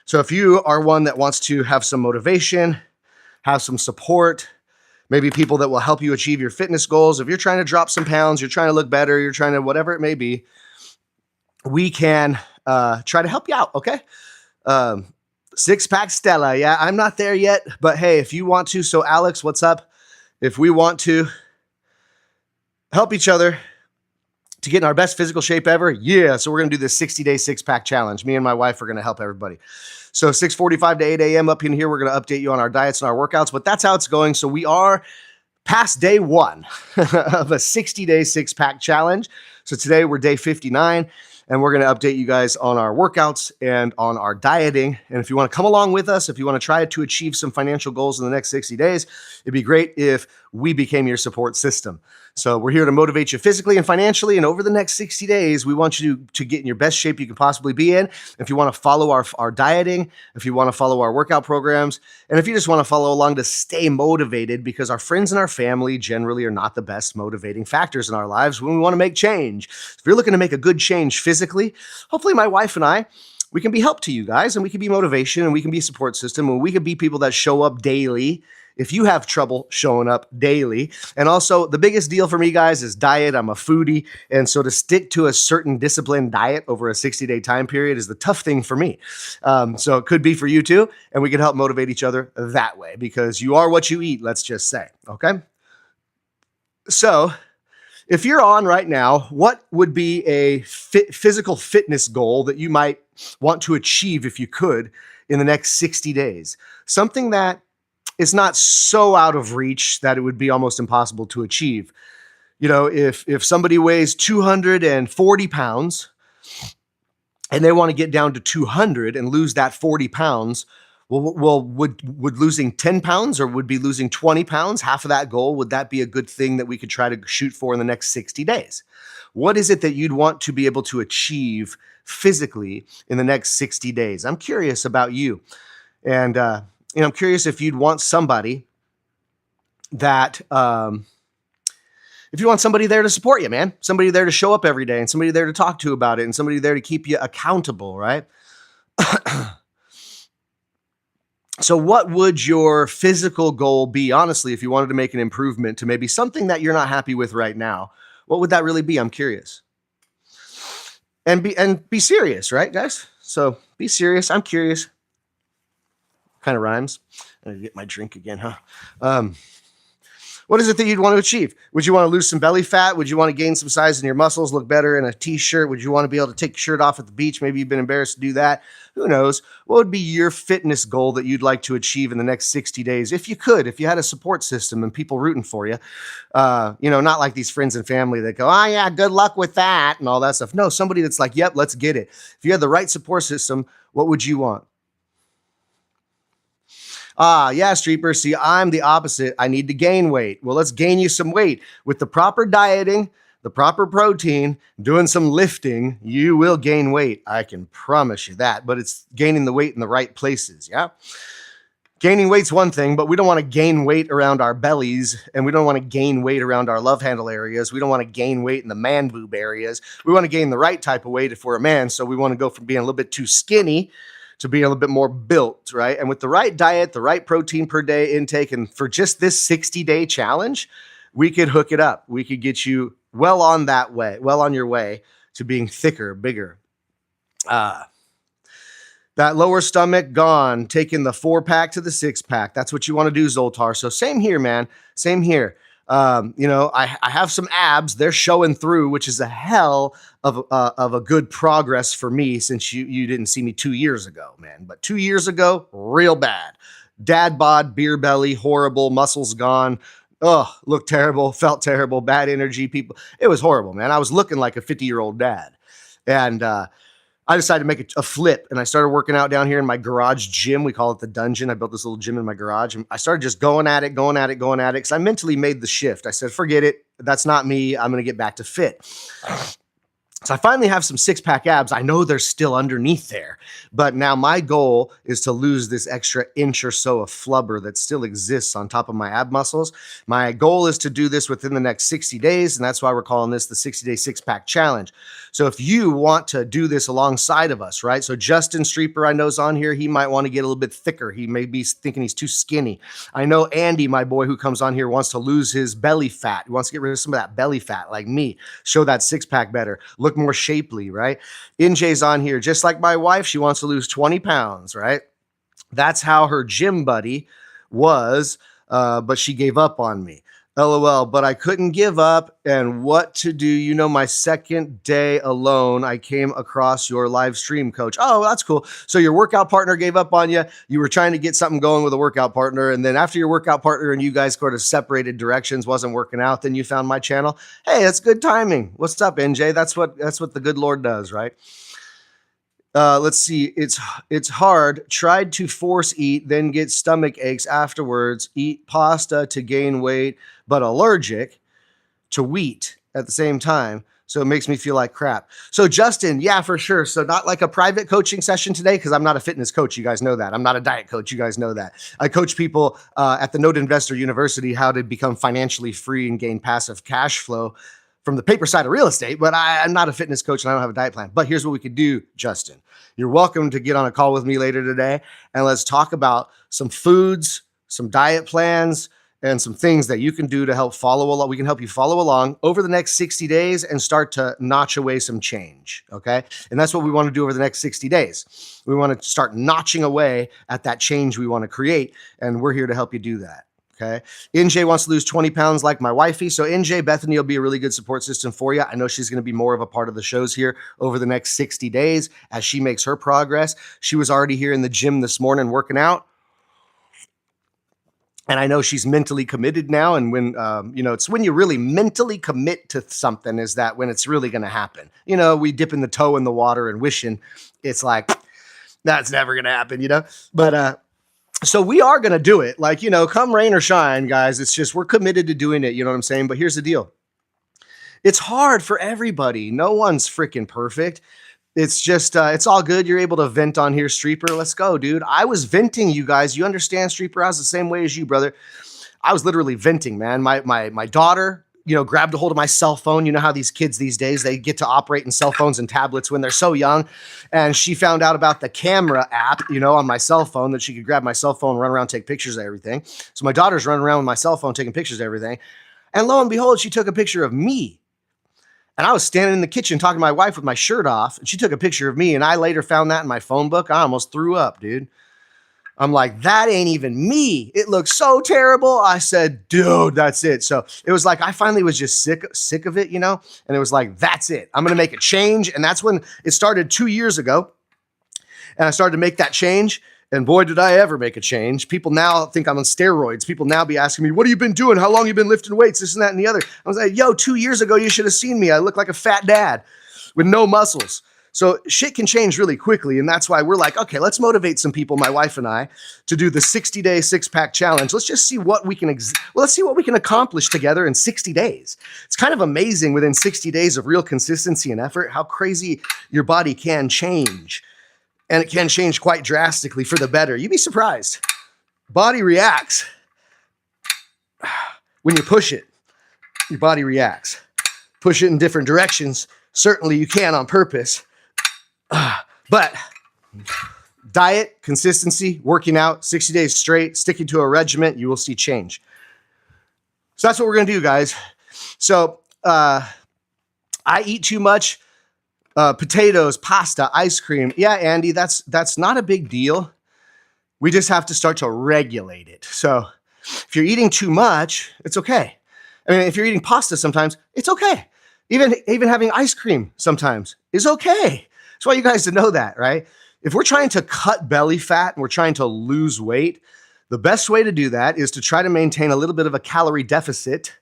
So if you are one that wants to have some motivation, have some support, maybe people that will help you achieve your fitness goals, if you're trying to drop some pounds, you're trying to look better, you're trying to whatever it may be, we can try to help you out. Okay. Six-pack Stella. Yeah, I'm not there yet, but hey, if you want to, so Alex, what's up? If we want to help each other to get in our best physical shape ever, yeah. So we're going to do this 60-day six-pack challenge. Me and my wife are going to help everybody. So 6:45 to 8 a.m. up in here, we're going to update you on our diets and our workouts, but that's how it's going. So we are past day one of a 60-day six-pack challenge. So today we're day 59. And we're going to update you guys on our workouts and on our dieting. And if you want to come along with us, if you want to try to achieve some financial goals in the next 60 days, it'd be great if we became your support system. So we're here to motivate you physically and financially. And over the next 60 days, we want you to get in your best shape you can possibly be in. If you want to follow our dieting, if you want to follow our workout programs, and if you just want to follow along to stay motivated, because our friends and our family generally are not the best motivating factors in our lives when we want to make change. If you're looking to make a good change physically, hopefully my wife and I, we can be help to you guys, and we can be motivation, and we can be a support system, and we can be people that show up daily if you have trouble showing up daily. And also, the biggest deal for me, guys, is diet. I'm a foodie, and so to stick to a certain disciplined diet over a 60-day time period is the tough thing for me. So it could be for you too, and we can help motivate each other that way, because you are what you eat, let's just say, okay? So if you're on right now, what would be a physical fitness goal that you might want to achieve if you could in the next 60 days? Something that is not so out of reach that it would be almost impossible to achieve. You know, if somebody weighs 240 pounds and they want to get down to 200 and lose that 40 pounds, would losing 10 pounds or would be losing 20 pounds, half of that goal, would that be a good thing that we could try to shoot for in the next 60 days? What is it that you'd want to be able to achieve physically in the next 60 days? I'm curious about you. And, I'm curious if you'd want somebody that, if you want somebody there to support you, man, somebody there to show up every day and somebody there to talk to about it and somebody there to keep you accountable, right? So what would your physical goal be, honestly, if you wanted to make an improvement to maybe something that you're not happy with right now? What would that really be? I'm curious. And be serious, right, guys? So be serious. I'm curious. Kind of rhymes. I need to get my drink again, huh? What is it that you'd want to achieve? Would you want to lose some belly fat? Would you want to gain some size in your muscles, look better in a t-shirt? Would you want to be able to take your shirt off at the beach? Maybe you've been embarrassed to do that. Who knows? What would be your fitness goal that you'd like to achieve in the next 60 days? If you could, if you had a support system and people rooting for you, not like these friends and family that go, oh yeah, good luck with that and all that stuff. No, somebody that's like, yep, let's get it. If you had the right support system, what would you want? Yeah, Streeper. See, I'm the opposite. I need to gain weight. Well, let's gain you some weight. With the proper dieting, the proper protein, doing some lifting, you will gain weight. I can promise you that. But it's gaining the weight in the right places, yeah? Gaining weight's one thing, but we don't want to gain weight around our bellies, and we don't want to gain weight around our love handle areas. We don't want to gain weight in the man boob areas. We want to gain the right type of weight if we're a man, so we want to go from being a little bit too skinny to be a little bit more built, right? And with the right diet, the right protein per day intake, and for just this 60-day challenge, we could hook it up. We could get you well on your way to being thicker, bigger. That lower stomach gone, taking the 4-pack to the 6-pack. That's what you want to do, Zoltar. So same here, man. Same here. I have some abs. They're showing through, which is a hell of a good progress for me since you didn't see me 2 years ago, man. But 2 years ago, real bad. Dad bod, beer belly, horrible, muscles gone. Oh, looked terrible, felt terrible, bad energy. People, it was horrible, man. I was looking like a 50-year-old dad. And I decided to make a flip, and I started working out down here in my garage gym. We call it the dungeon. I built this little gym in my garage, and I started just going at it, because I mentally made the shift. I said, forget it. That's not me. I'm going to get back to fit. So I finally have some six-pack abs. I know they're still underneath there, but now my goal is to lose this extra inch or so of flubber that still exists on top of my ab muscles. My goal is to do this within the next 60 days, and that's why we're calling this the 60-day six-pack challenge. So if you want to do this alongside of us, right? So Justin Streeper, I know, is on here. He might want to get a little bit thicker. He may be thinking he's too skinny. I know Andy, my boy who comes on here, wants to lose his belly fat. He wants to get rid of some of that belly fat like me, show that six-pack better, look more shapely, right? NJ's on here, just like my wife. She wants to lose 20 pounds, right? That's how her gym buddy was, but she gave up on me. LOL, but I couldn't give up. And what to do? You know, my second day alone, I came across your live stream, coach. Oh, that's cool. So your workout partner gave up on you. You were trying to get something going with a workout partner. And then after your workout partner and you guys sort of separated directions, wasn't working out, then you found my channel. Hey, that's good timing. What's up, NJ? That's what the good Lord does, right? Let's see. It's hard. Tried to force eat, then get stomach aches afterwards. Eat pasta to gain weight, but allergic to wheat at the same time. So it makes me feel like crap. So Justin, yeah, for sure. So not like a private coaching session today, because I'm not a fitness coach. You guys know that. I'm not a diet coach. You guys know that. I coach people at the Note Investor University how to become financially free and gain passive cash flow from the paper side of real estate, but I'm not a fitness coach and I don't have a diet plan. But here's what we could do, Justin. You're welcome to get on a call with me later today, and let's talk about some foods, some diet plans, and some things that you can do to help follow along. We can help you follow along over the next 60 days and start to notch away some change, okay? And that's what we want to do over the next 60 days. We want to start notching away at that change we want to create, and we're here to help you do that. Okay. NJ wants to lose 20 pounds like my wifey. So NJ, Bethany will be a really good support system for you. I know she's going to be more of a part of the shows here over the next 60 days as she makes her progress. She was already here in the gym this morning working out. And I know she's mentally committed now. And when, it's when you really mentally commit to something is that when it's really going to happen. You know, we dipping the toe in the water and wishing it's like, that's never going to happen, But, so we are going to do it, like, come rain or shine, guys. It's just, we're committed to doing it. You know what I'm saying? But here's the deal. It's hard for everybody. No one's freaking perfect. It's just, it's all good. You're able to vent on here, Streeper. Let's go, dude. I was venting, you guys. You understand, Streeper? I was the same way as you, brother. I was literally venting, man. My daughter, grabbed a hold of my cell phone. You know how these kids these days, they get to operate in cell phones and tablets when they're so young. And she found out about the camera app, on my cell phone, that she could grab my cell phone, run around, take pictures of everything. So my daughter's running around with my cell phone, taking pictures of everything. And lo and behold, she took a picture of me. And I was standing in the kitchen talking to my wife with my shirt off. And she took a picture of me. And I later found that in my phone book. I almost threw up, dude. I'm like, that ain't even me. It looks so terrible. I said, dude, that's it. So it was like, I finally was just sick of it, and it was like, that's it. I'm going to make a change. And that's when it started 2 years ago. And I started to make that change. And boy, did I ever make a change. People now think I'm on steroids. People now be asking me, what have you been doing? How long have you been lifting weights? This and that and the other. I was like, 2 years ago, you should have seen me. I look like a fat dad with no muscles. So shit can change really quickly. And that's why we're like, okay, let's motivate some people, my wife and I, to do the 60-day six-pack challenge. Let's just see what we can, let's see what we can accomplish together in 60 days. It's kind of amazing within 60 days of real consistency and effort, how crazy your body can change. And it can change quite drastically for the better. You'd be surprised. Body reacts. When you push it, your body reacts. Push it in different directions. Certainly you can on purpose. But diet, consistency, working out, 60 days straight, sticking to a regimen, you will see change. So that's what we're going to do, guys. So I eat too much potatoes, pasta, ice cream. Yeah, Andy, that's not a big deal. We just have to start to regulate it. So if you're eating too much, it's okay. I mean, if you're eating pasta sometimes, it's okay. Even having ice cream sometimes is okay. That's why you guys to know that, right? If we're trying to cut belly fat and we're trying to lose weight, The best way to do that is to try to maintain a little bit of a calorie deficit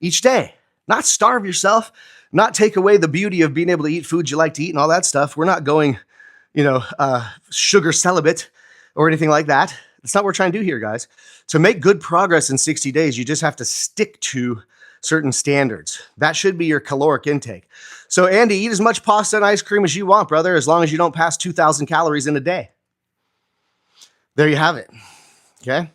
each day. Not starve yourself, not take away the beauty of being able to eat foods you like to eat and all that stuff. We're not going, sugar celibate or anything like that. That's not what we're trying to do here, guys. To make good progress in 60 days, you just have to stick to certain standards. That should be your caloric intake. So, Andy, eat as much pasta and ice cream as you want, brother, as long as you don't pass 2,000 calories in a day. There you have it. Okay?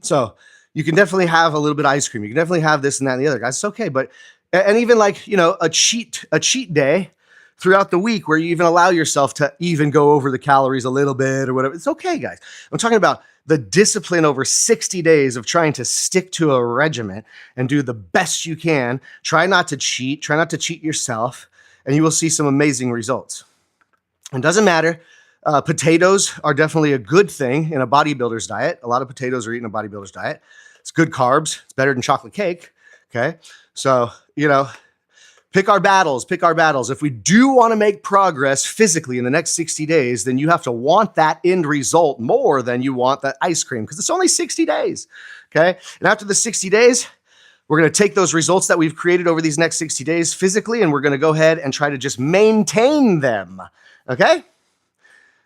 So, you can definitely have a little bit of ice cream. You can definitely have this and that and the other, guys. It's okay. But, and even like, a cheat day throughout the week where you even allow yourself to even go over the calories a little bit or whatever. It's okay, guys. I'm talking about the discipline over 60 days of trying to stick to a regimen and do the best you can. Try not to cheat. Try not to cheat yourself, and you will see some amazing results. It doesn't matter. Potatoes are definitely a good thing in a bodybuilder's diet. A lot of potatoes are eaten in a bodybuilder's diet. It's good carbs. It's better than chocolate cake. Okay. So, pick our battles. If we do want to make progress physically in the next 60 days, then you have to want that end result more than you want that ice cream, because it's only 60 days. Okay. And after the 60 days, we're going to take those results that we've created over these next 60 days physically, and we're going to go ahead and try to just maintain them. Okay.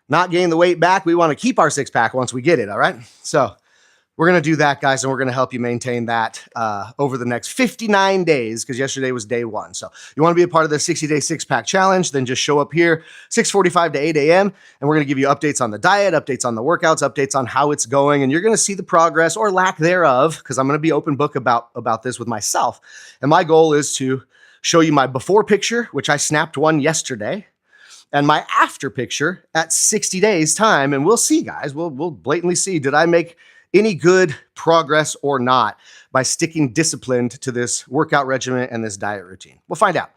Not gain the weight back. We want to keep our six pack once we get it. All right. So we're going to do that, guys, and we're going to help you maintain that over the next 59 days, because yesterday was day 1. So you want to be a part of the 60-day six-pack challenge, then just show up here 6:45 to 8 a.m., and we're going to give you updates on the diet, updates on the workouts, updates on how it's going, and you're going to see the progress or lack thereof, because I'm going to be open book about this with myself. And my goal is to show you my before picture, which I snapped one yesterday, and my after picture at 60 days time, and we'll see, guys. We'll blatantly see, did I make any good progress or not by sticking disciplined to this workout regimen and this diet routine? We'll find out.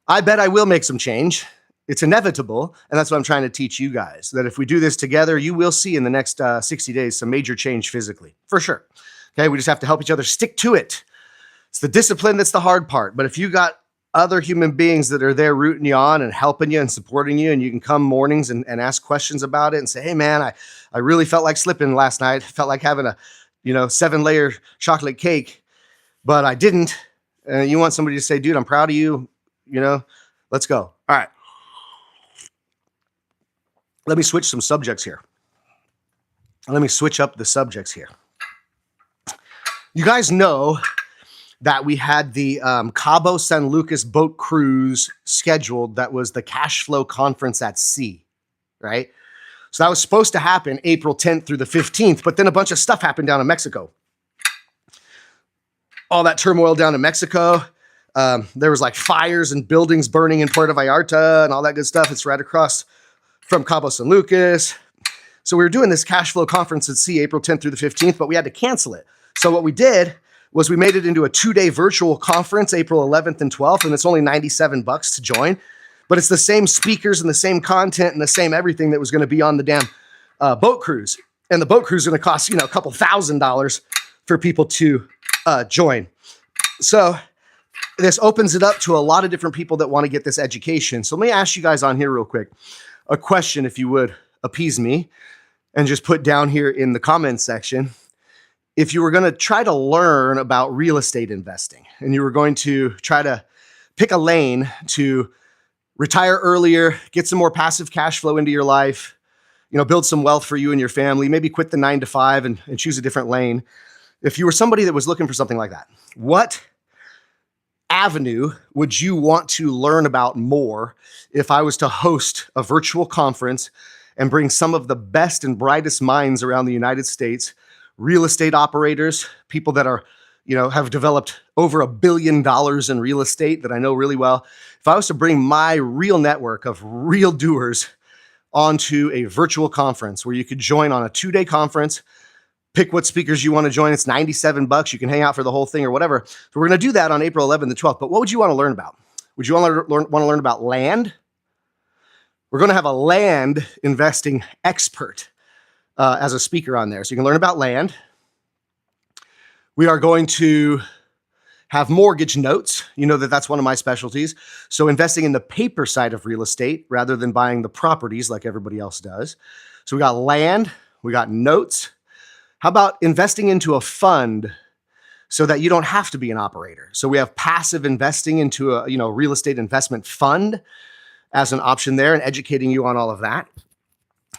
I bet I will make some change. It's inevitable, and that's what I'm trying to teach you guys, that if we do this together, you will see in the next 60 days some major change physically, for sure. Okay, we just have to help each other stick to it. It's the discipline that's the hard part, but if you got other human beings that are there rooting you on and helping you and supporting you, and you can come mornings and ask questions about it and say, hey man, I really felt like slipping last night. Felt like having a 7-layer chocolate cake, but I didn't. And you want somebody to say, dude, I'm proud of you. Let's go. All right. Let me switch some subjects here. Let me switch up the subjects here. You guys know that we had the Cabo San Lucas boat cruise scheduled. That was the cash flow conference at sea, right? So that was supposed to happen April 10th through the 15th, but then a bunch of stuff happened down in Mexico. All that turmoil down in Mexico. There was like fires and buildings burning in Puerto Vallarta and all that good stuff. It's right across from Cabo San Lucas. So we were doing this cash flow conference at sea April 10th through the 15th, but we had to cancel it. So what we did was we made it into a 2-day virtual conference, April 11th and 12th, and it's only $97 to join. But it's the same speakers and the same content and the same everything that was going to be on the damn boat cruise. And the boat cruise is going to cost, a couple $1,000s for people to join. So this opens it up to a lot of different people that want to get this education. So let me ask you guys on here real quick a question, if you would appease me, and just put down here in the comments section. If you were going to try to learn about real estate investing and you were going to try to pick a lane to retire earlier, get some more passive cash flow into your life, build some wealth for you and your family, maybe quit the 9-to-5 and choose a different lane. If you were somebody that was looking for something like that, what avenue would you want to learn about more if I was to host a virtual conference and bring some of the best and brightest minds around the United States, real estate operators, people that are, have developed over $1 billion in real estate that I know really well. If I was to bring my real network of real doers onto a virtual conference where you could join on a 2-day conference, pick what speakers you want to join. It's $97. You can hang out for the whole thing or whatever. So we're going to do that on April 11th and 12th. But what would you want to learn about? Would you want to learn about land? We're going to have a land investing expert as a speaker on there. So you can learn about land. We are going to have mortgage notes. You know that's one of my specialties. So investing in the paper side of real estate rather than buying the properties like everybody else does. So we got land, We got notes. How about investing into a fund so that you don't have to be an operator? So we have passive investing into a real estate investment fund as an option there, and educating you on all of that.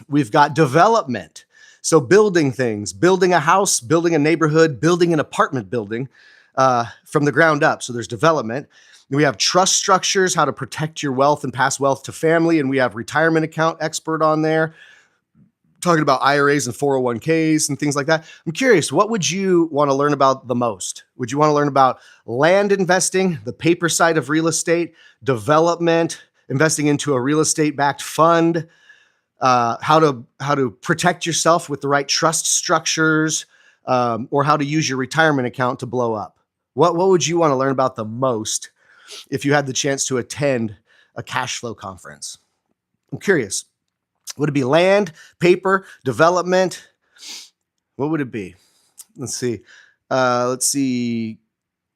We've got development. So building things, building a house, building a neighborhood, building an apartment building from the ground up. So there's development. We have trust structures, how to protect your wealth and pass wealth to family. And we have retirement account expert on there, talking about IRAs and 401ks and things like that. I'm curious, what would you want to learn about the most? Would you want to learn about land investing, the paper side of real estate, development, investing into a real estate backed fund, how to protect yourself with the right trust structures, or how to use your retirement account to blow up? What would you want to learn about the most if you had the chance to attend a cash flow conference? I'm curious. Would it be land, paper, development? What would it be? Let's see.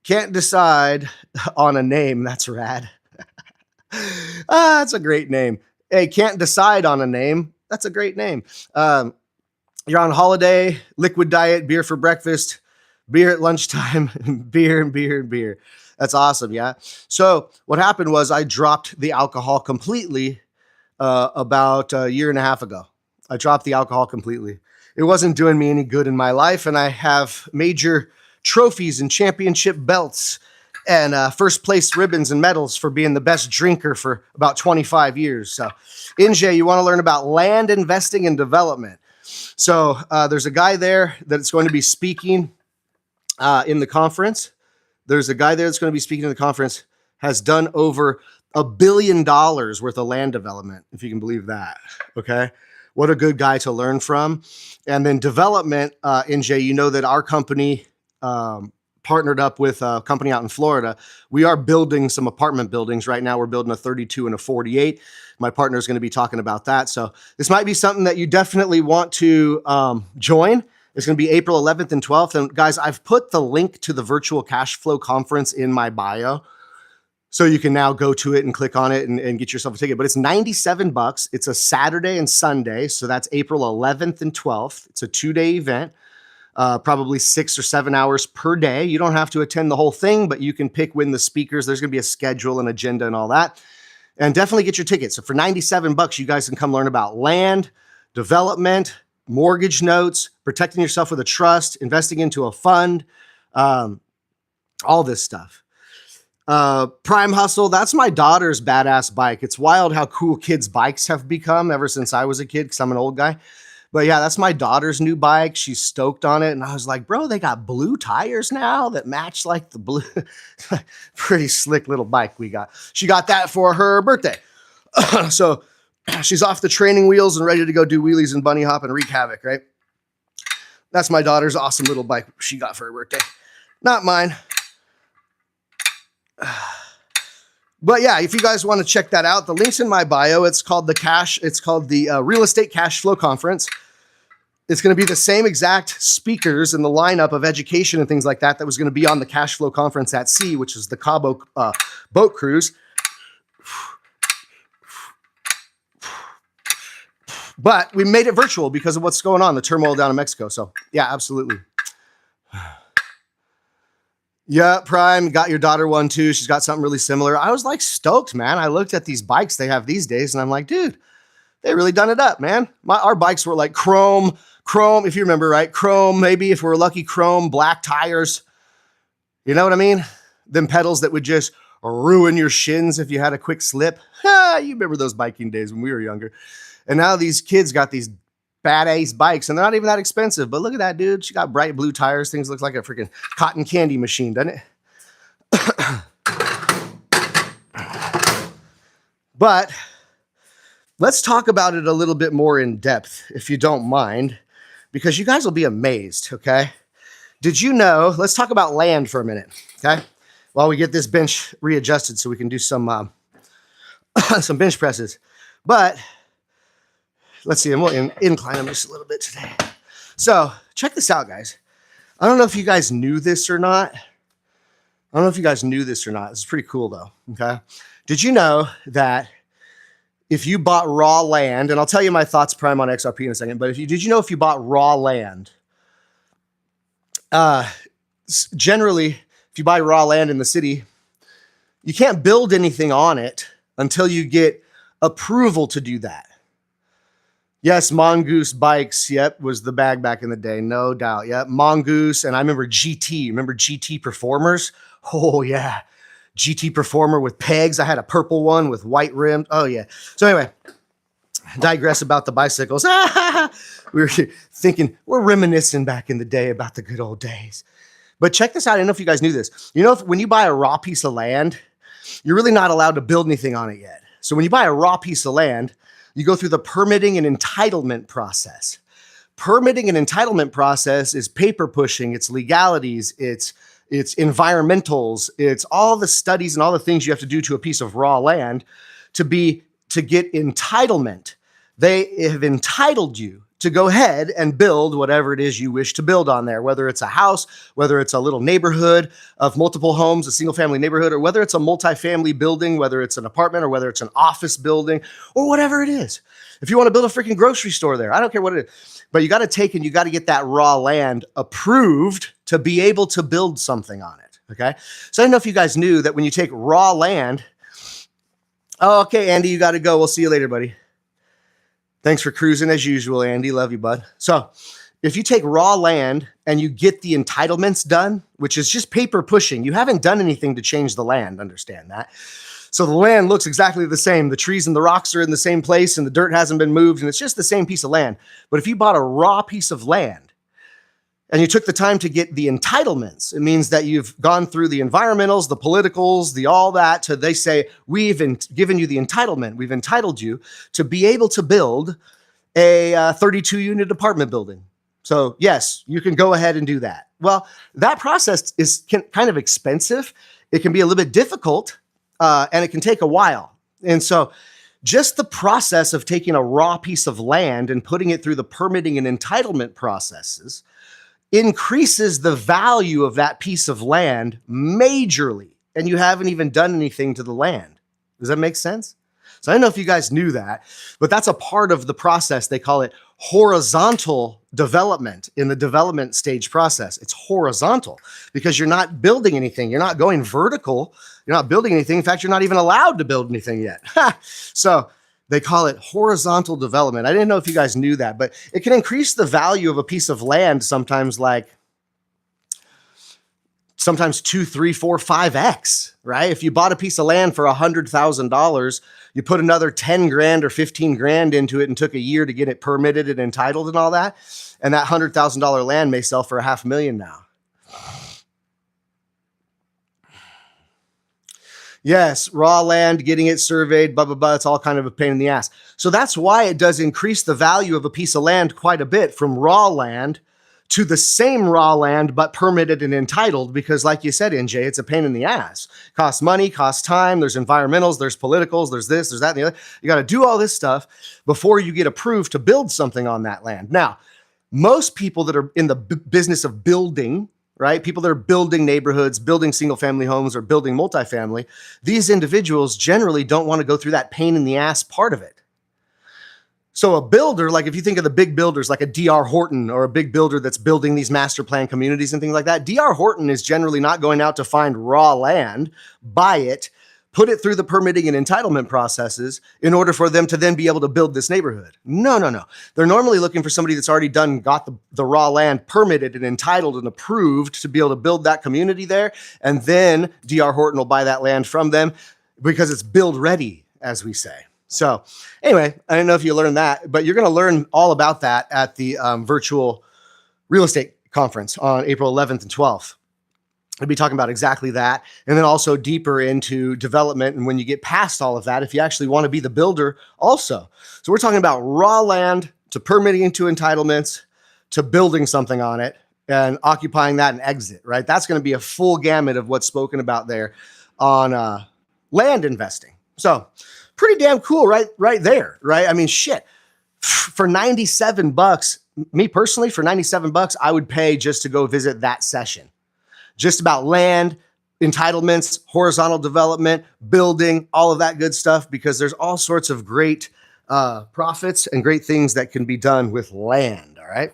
Can't decide on a name. That's rad. That's a great name. Hey, can't decide on a name. That's a great name. You're on holiday, liquid diet, beer for breakfast, beer at lunchtime, beer and beer and beer. That's awesome, yeah? So what happened was I dropped the alcohol completely about a year and a half ago. I dropped the alcohol completely. It wasn't doing me any good in my life, and I have major trophies and championship belts and first place ribbons and medals for being the best drinker for about 25 years. So, NJ, you want to learn about land investing and development. So there's a guy there that's going to be speaking in the conference. There's a guy there that's going to be speaking in the conference, has done over $1 billion worth of land development, if you can believe that. Okay. What a good guy to learn from. And then development, NJ, you know that our company partnered up with a company out in Florida. We are building some apartment buildings right now. We're building a 32 and a 48. My partner is going to be talking about that. So this might be something that you definitely want to join. It's going to be April 11th and 12th. And guys, I've put the link to the virtual cash flow conference in my bio. So you can now go to it and click on it and get yourself a ticket. But it's $97. It's a Saturday and Sunday. So that's April 11th and 12th. It's a 2-day event. Probably 6 or 7 hours per day. You don't have to attend the whole thing, but you can pick when the speakers. There's going to be a schedule and agenda and all that. And definitely get your tickets. So for $97, you guys can come learn about land, development, mortgage notes, protecting yourself with a trust, investing into a fund, all this stuff. Prime Hustle, that's my daughter's badass bike. It's wild how cool kids' bikes have become ever since I was a kid, because I'm an old guy. But yeah, that's my daughter's new bike. She's stoked on it. And I was like, bro, they got blue tires now that match like the blue. Pretty slick little bike we got. She got that for her birthday. So she's off the training wheels and ready to go do wheelies and bunny hop and wreak havoc, right? That's my daughter's awesome little bike she got for her birthday. Not mine. But yeah, if you guys want to check that out, the link's in my bio. It's called the Real Estate Cash Flow Conference. It's going to be the same exact speakers in the lineup of education and things like that was going to be on the Cash Flow Conference at Sea, which is the Cabo boat cruise. But we made it virtual because of what's going on, the turmoil down in Mexico. So yeah, absolutely. Yeah, Prime, got your daughter one too. She's got something really similar. I was like stoked, man. I looked at these bikes they have these days and I'm like, dude, they really done it up, man. Our bikes were like chrome, if you remember, right? Chrome, maybe if we were lucky, chrome, black tires. You know what I mean? Them pedals that would just ruin your shins if you had a quick slip. You remember those biking days when we were younger. And now these kids got these badass bikes, and they're not even that expensive. But look at that, dude. She got bright blue tires. Things look like a freaking cotton candy machine, doesn't it? But let's talk about it a little bit more in depth, if you don't mind, because you guys will be amazed, okay? Did you know, let's talk about land for a minute, okay? While we get this bench readjusted so we can do some some bench presses. But let's see, and we'll incline them just a little bit today. So check this out, guys. I don't know if you guys knew this or not. This is pretty cool, though, okay? Did you know that if you bought raw land, and I'll tell you my thoughts prime on XRP in a second, but did you know if you bought raw land, generally, if you buy raw land in the city, you can't build anything on it until you get approval to do that. Yes, Mongoose Bikes, yep, was the bag back in the day, no doubt. Yep, Mongoose, and I remember GT. Remember GT Performers? Oh, yeah. GT Performer with pegs. I had a purple one with white rims. Oh, yeah. So anyway, digress about the bicycles. We were thinking, we're reminiscing back in the day about the good old days. But check this out. I don't know if you guys knew this. You know, when you buy a raw piece of land, you're really not allowed to build anything on it yet. So when you buy a raw piece of land, you go through the permitting and entitlement process. Permitting and entitlement process is paper pushing, it's legalities, it's environmentals, it's all the studies and all the things you have to do to a piece of raw land to get entitlement. They have entitled you to go ahead and build whatever it is you wish to build on there, whether it's a house, whether it's a little neighborhood of multiple homes, a single family neighborhood, or whether it's a multifamily building, whether it's an apartment or whether it's an office building or whatever it is. If you want to build a freaking grocery store there, I don't care what it is, but you got to take and you got to get that raw land approved to be able to build something on it. Okay. So I don't know if you guys knew that when you take raw land, oh, okay, Andy, you got to go. We'll see you later, buddy. Thanks for cruising as usual, Andy. Love you, bud. So if you take raw land and you get the entitlements done, which is just paper pushing, you haven't done anything to change the land, understand that. So the land looks exactly the same. The trees and the rocks are in the same place and the dirt hasn't been moved and it's just the same piece of land. But if you bought a raw piece of land and you took the time to get the entitlements, it means that you've gone through the environmentals, the politicals, the all that, to they say, we've given you the entitlement. We've entitled you to be able to build a 32-unit apartment building. So yes, you can go ahead and do that. Well, that process is kind of expensive. It can be a little bit difficult, and it can take a while. And so just the process of taking a raw piece of land and putting it through the permitting and entitlement processes increases the value of that piece of land majorly, and you haven't even done anything to the land. Does that make sense? So I don't know if you guys knew that, but that's a part of the process. They call it horizontal development in the development stage process. It's horizontal because you're not building anything. You're not going vertical. You're not building anything. In fact, you're not even allowed to build anything yet. So they call it horizontal development. I didn't know if you guys knew that, but it can increase the value of a piece of land sometimes 2, 3, 4, 5x, right? If you bought a piece of land for $100,000, you put another 10 grand or 15 grand into it and took a year to get it permitted and entitled and all that. And that $100,000 land may sell for $500,000 now. Yes, raw land, getting it surveyed, blah, blah, blah. It's all kind of a pain in the ass. So that's why it does increase the value of a piece of land quite a bit from raw land to the same raw land, but permitted and entitled, because like you said, NJ, it's a pain in the ass. Costs money, costs time, there's environmentals, there's politicals, there's this, there's that, and the other. You got to do all this stuff before you get approved to build something on that land. Now, most people that are in the business of building, right? People that are building neighborhoods, building single family homes or building multifamily, these individuals generally don't want to go through that pain in the ass part of it. So a builder, like if you think of the big builders, like a D.R. Horton or a big builder that's building these master plan communities and things like that, D.R. Horton is generally not going out to find raw land, buy it, put it through the permitting and entitlement processes in order for them to then be able to build this neighborhood. No. They're normally looking for somebody that's already got the raw land permitted and entitled and approved to be able to build that community there. And then D.R. Horton will buy that land from them because it's build ready, as we say. So anyway, I don't know if you learned that, but you're going to learn all about that at the virtual real estate conference on April 11th and 12th. I'll be talking about exactly that. And then also deeper into development. And when you get past all of that, if you actually want to be the builder also. So we're talking about raw land to permitting into entitlements to building something on it and occupying that and exit, right? That's going to be a full gamut of what's spoken about there on land investing. So pretty damn cool right there, right? I mean, shit, for $97, me personally, for $97, I would pay just to go visit that session. Just about land, entitlements, horizontal development, building, all of that good stuff, because there's all sorts of great profits and great things that can be done with land. All right.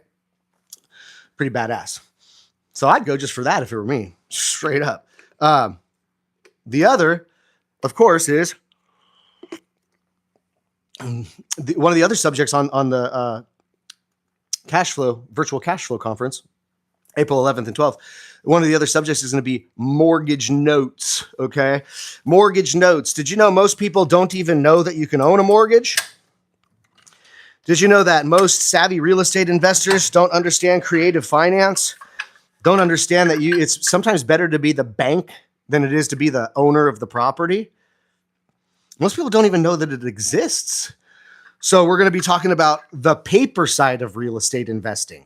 Pretty badass. So I'd go just for that if it were me, straight up. The other, of course, is one of the other subjects on the virtual cash flow conference, April 11th and 12th. One of the other subjects is going to be mortgage notes. Okay. Mortgage notes. Did you know most people don't even know that you can own a mortgage? Did you know that most savvy real estate investors don't understand creative finance? Don't understand that it's sometimes better to be the bank than it is to be the owner of the property? Most people don't even know that it exists. So we're going to be talking about the paper side of real estate investing.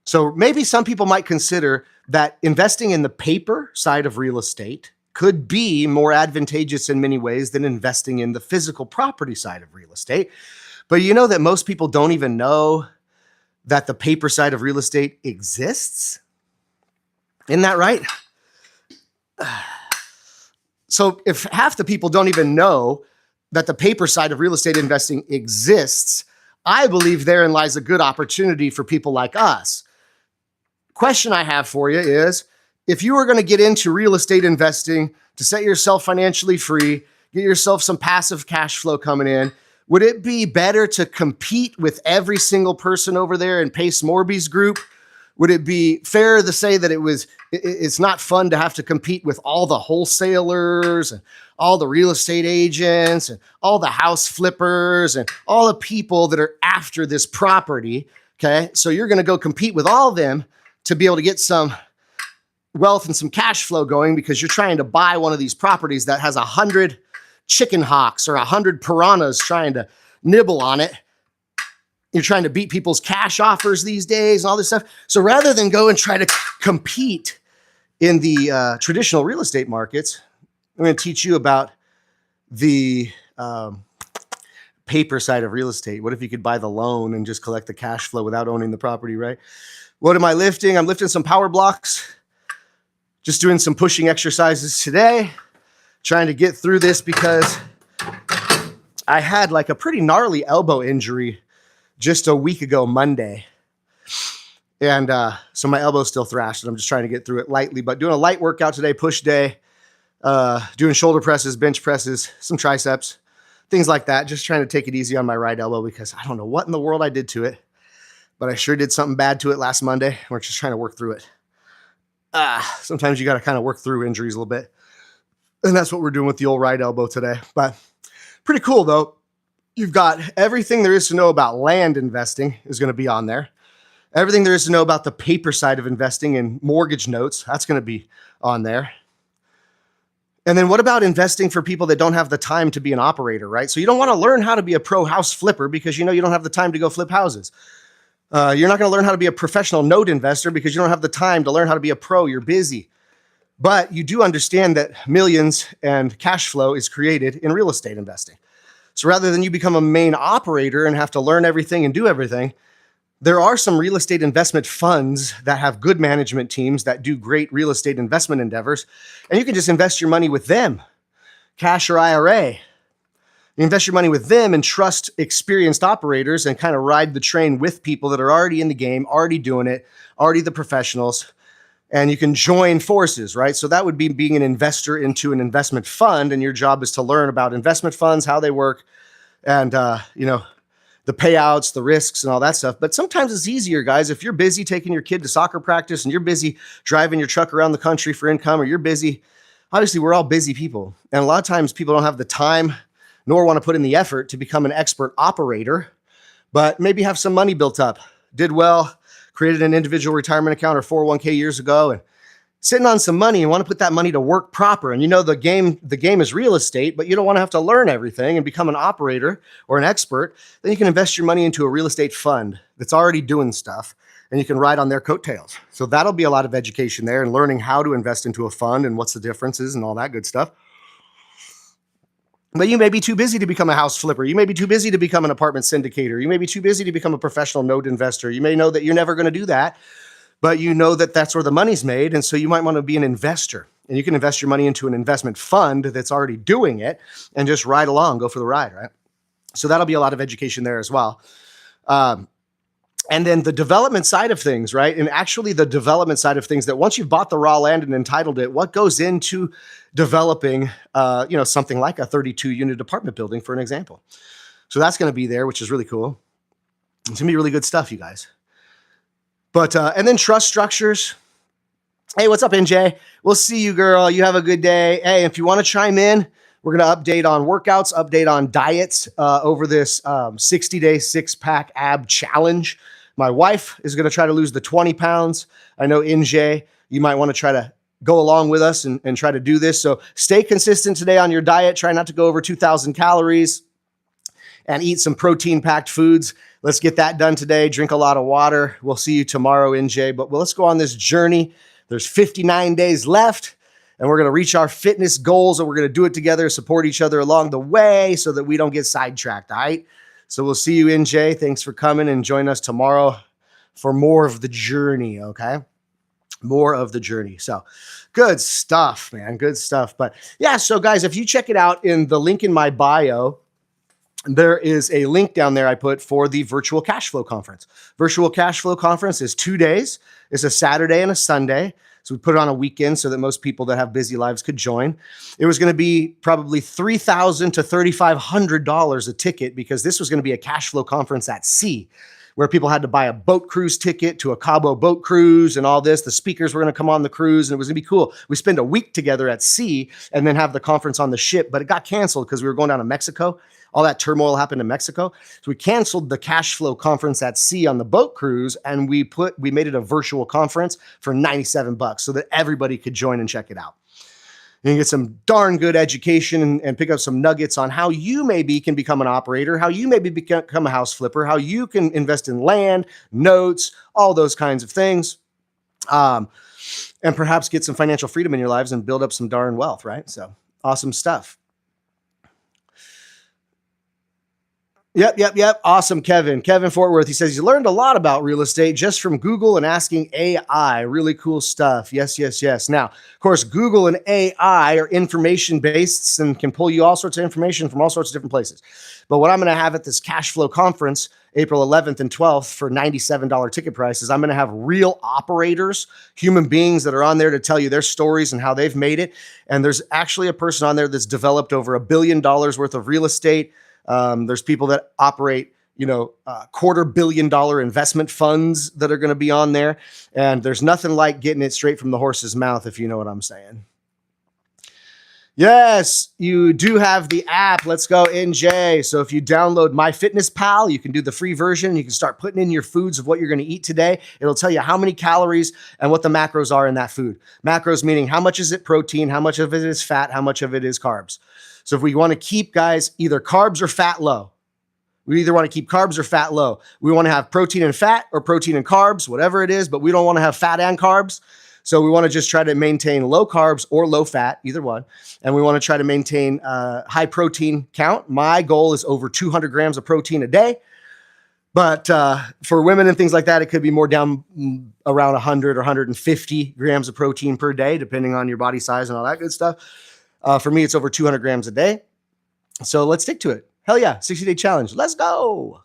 So maybe some people might consider that investing in the paper side of real estate could be more advantageous in many ways than investing in the physical property side of real estate. But you know that most people don't even know that the paper side of real estate exists? Isn't that right? So if half the people don't even know that the paper side of real estate investing exists, I believe therein lies a good opportunity for people like us. Question I have for you is, if you were going to get into real estate investing to set yourself financially free, get yourself some passive cash flow coming in, would it be better to compete with every single person over there in Pace Morby's group? Would it be fair to say that it's not fun to have to compete with all the wholesalers and all the real estate agents and all the house flippers and all the people that are after this property? Okay, so you're going to go compete with all of them to be able to get some wealth and some cash flow going because you're trying to buy one of these properties that has 100 chicken hawks or 100 piranhas trying to nibble on it. You're trying to beat people's cash offers these days and all this stuff. So rather than go and try to compete in the traditional real estate markets, I'm going to teach you about the paper side of real estate. What if you could buy the loan and just collect the cash flow without owning the property, right? What am I lifting? I'm lifting some power blocks, just doing some pushing exercises today, trying to get through this because I had like a pretty gnarly elbow injury just a week ago, Monday. And so my elbow's still thrashed and I'm just trying to get through it lightly, but doing a light workout today, push day, doing shoulder presses, bench presses, some triceps, things like that. Just trying to take it easy on my right elbow because I don't know what in the world I did to it, but I sure did something bad to it last Monday. We're just trying to work through it. Sometimes you got to kind of work through injuries a little bit. And that's what we're doing with the old right elbow today. But pretty cool though. You've got everything there is to know about land investing is going to be on there. Everything there is to know about the paper side of investing and mortgage notes, that's going to be on there. And then what about investing for people that don't have the time to be an operator, right? So you don't want to learn how to be a pro house flipper because you know you don't have the time to go flip houses. You're not going to learn how to be a professional note investor because you don't have the time to learn how to be a pro. You're busy. But you do understand that millions and cash flow is created in real estate investing. So rather than you become a main operator and have to learn everything and do everything, there are some real estate investment funds that have good management teams that do great real estate investment endeavors. And you can just invest your money with them, cash or IRA. You invest your money with them and trust experienced operators and kind of ride the train with people that are already in the game, already doing it, already the professionals. And you can join forces, right? So that would be being an investor into an investment fund. And your job is to learn about investment funds, how they work, and, the payouts, the risks, and all that stuff. But sometimes it's easier, guys. If you're busy taking your kid to soccer practice and you're busy driving your truck around the country for income, or you're busy, obviously we're all busy people. And a lot of times people don't have the time nor want to put in the effort to become an expert operator, but maybe have some money built up, did well, created an individual retirement account or 401k years ago, and sitting on some money and want to put that money to work proper. And you know the game is real estate, but you don't want to have to learn everything and become an operator or an expert. Then you can invest your money into a real estate fund that's already doing stuff, and you can ride on their coattails. So that'll be a lot of education there and learning how to invest into a fund and what's the differences and all that good stuff. But you may be too busy to become a house flipper. You may be too busy to become an apartment syndicator. You may be too busy to become a professional note investor. You may know that you're never going to do that, but you know that that's where the money's made. And so you might want to be an investor. And you can invest your money into an investment fund that's already doing it and just ride along, go for the ride, right? So that'll be a lot of education there as well. And then the development side of things, right? And actually the development side of things, that once you've bought the raw land and entitled it, what goes into developing, something like a 32 unit apartment building, for an example. So that's going to be there, which is really cool. It's going to be really good stuff, you guys. But, and then trust structures. Hey, what's up, NJ? We'll see you, girl. You have a good day. Hey, if you want to chime in, we're going to update on workouts, update on diets over this 60-day six-pack ab challenge. My wife is going to try to lose the 20 pounds. I know, NJ, you might want to try to go along with us and try to do this. So stay consistent today on your diet. Try not to go over 2,000 calories and eat some protein-packed foods. Let's get that done today. Drink a lot of water. We'll see you tomorrow, NJ. But let's go on this journey. There's 59 days left, and we're going to reach our fitness goals, and we're going to do it together, support each other along the way so that we don't get sidetracked, all right? So we'll see you, NJ. Thanks for coming, and join us tomorrow for more of the journey, okay? More of the journey. So good stuff, man. Good stuff. But yeah, so guys, if you check it out in the link in my bio, there is a link down there I put for the Virtual Cash Flow Conference. Virtual Cash Flow Conference is 2 days. It's a Saturday and a Sunday. So we put it on a weekend so that most people that have busy lives could join. It was going to be probably $3,000 to $3,500 a ticket, because this was going to be a cash flow conference at sea, where people had to buy a boat cruise ticket to a Cabo boat cruise and all this. The speakers were going to come on the cruise, and it was going to be cool. We spend a week together at sea and then have the conference on the ship, but it got canceled because we were going down to Mexico. All that turmoil happened in Mexico. So we canceled the cash flow conference at sea on the boat cruise, and we made it a virtual conference for $97 so that everybody could join and check it out. You can get some darn good education and pick up some nuggets on how you maybe can become an operator, how you maybe become a house flipper, how you can invest in land, notes, all those kinds of things. And perhaps get some financial freedom in your lives and build up some darn wealth, right? So awesome stuff. Yep. Awesome, Kevin. Kevin Fort Worth. He says, you learned a lot about real estate just from Google and asking AI. Really cool stuff. Yes. Now, of course, Google and AI are information-based and can pull you all sorts of information from all sorts of different places. But what I'm going to have at this cash flow conference, April 11th and 12th, for $97 ticket prices, I'm going to have real operators, human beings that are on there to tell you their stories and how they've made it. And there's actually a person on there that's developed over $1 billion worth of real estate. There's people that operate, $250 million investment funds that are going to be on there. And there's nothing like getting it straight from the horse's mouth, if you know what I'm saying. Yes, you do have the app. Let's go, NJ. So if you download MyFitnessPal, you can do the free version. You can start putting in your foods of what you're going to eat today. It'll tell you how many calories and what the macros are in that food. Macros meaning how much is it protein, how much of it is fat, how much of it is carbs. So if we want to keep, guys, either carbs or fat low, we either want to keep carbs or fat low. We want to have protein and fat, or protein and carbs, whatever it is, but we don't want to have fat and carbs. So we want to just try to maintain low carbs or low fat, either one. And we want to try to maintain high protein count. My goal is over 200 grams of protein a day. But for women and things like that, it could be more down around 100 or 150 grams of protein per day, depending on your body size and all that good stuff. For me, it's over 200 grams a day. So let's stick to it. Hell yeah, 60-day challenge. Let's go.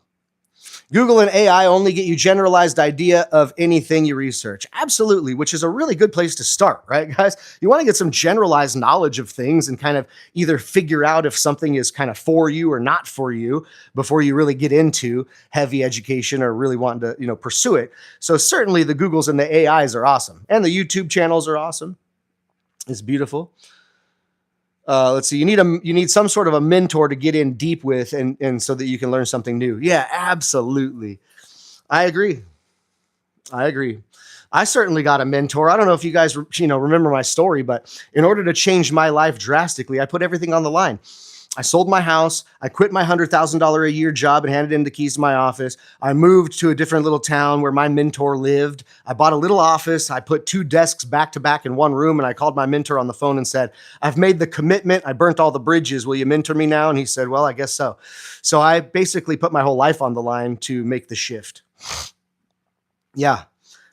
Google and AI only get you generalized idea of anything you research. Absolutely, which is a really good place to start, right, guys? You want to get some generalized knowledge of things and kind of either figure out if something is kind of for you or not for you before you really get into heavy education or really wanting to, pursue it. So certainly the Googles and the AIs are awesome. And the YouTube channels are awesome. It's beautiful. Let's see. You need some sort of a mentor to get in deep with, and so that you can learn something new. Yeah, absolutely. I agree. I certainly got a mentor. I don't know if you guys, remember my story, but in order to change my life drastically, I put everything on the line. I sold my house. I quit my $100,000 a year job and handed in the keys to my office. I moved to a different little town where my mentor lived. I bought a little office. I put 2 desks back to back in one room, and I called my mentor on the phone and said, I've made the commitment. I burnt all the bridges. Will you mentor me now? And he said, well, I guess so. So I basically put my whole life on the line to make the shift. Yeah,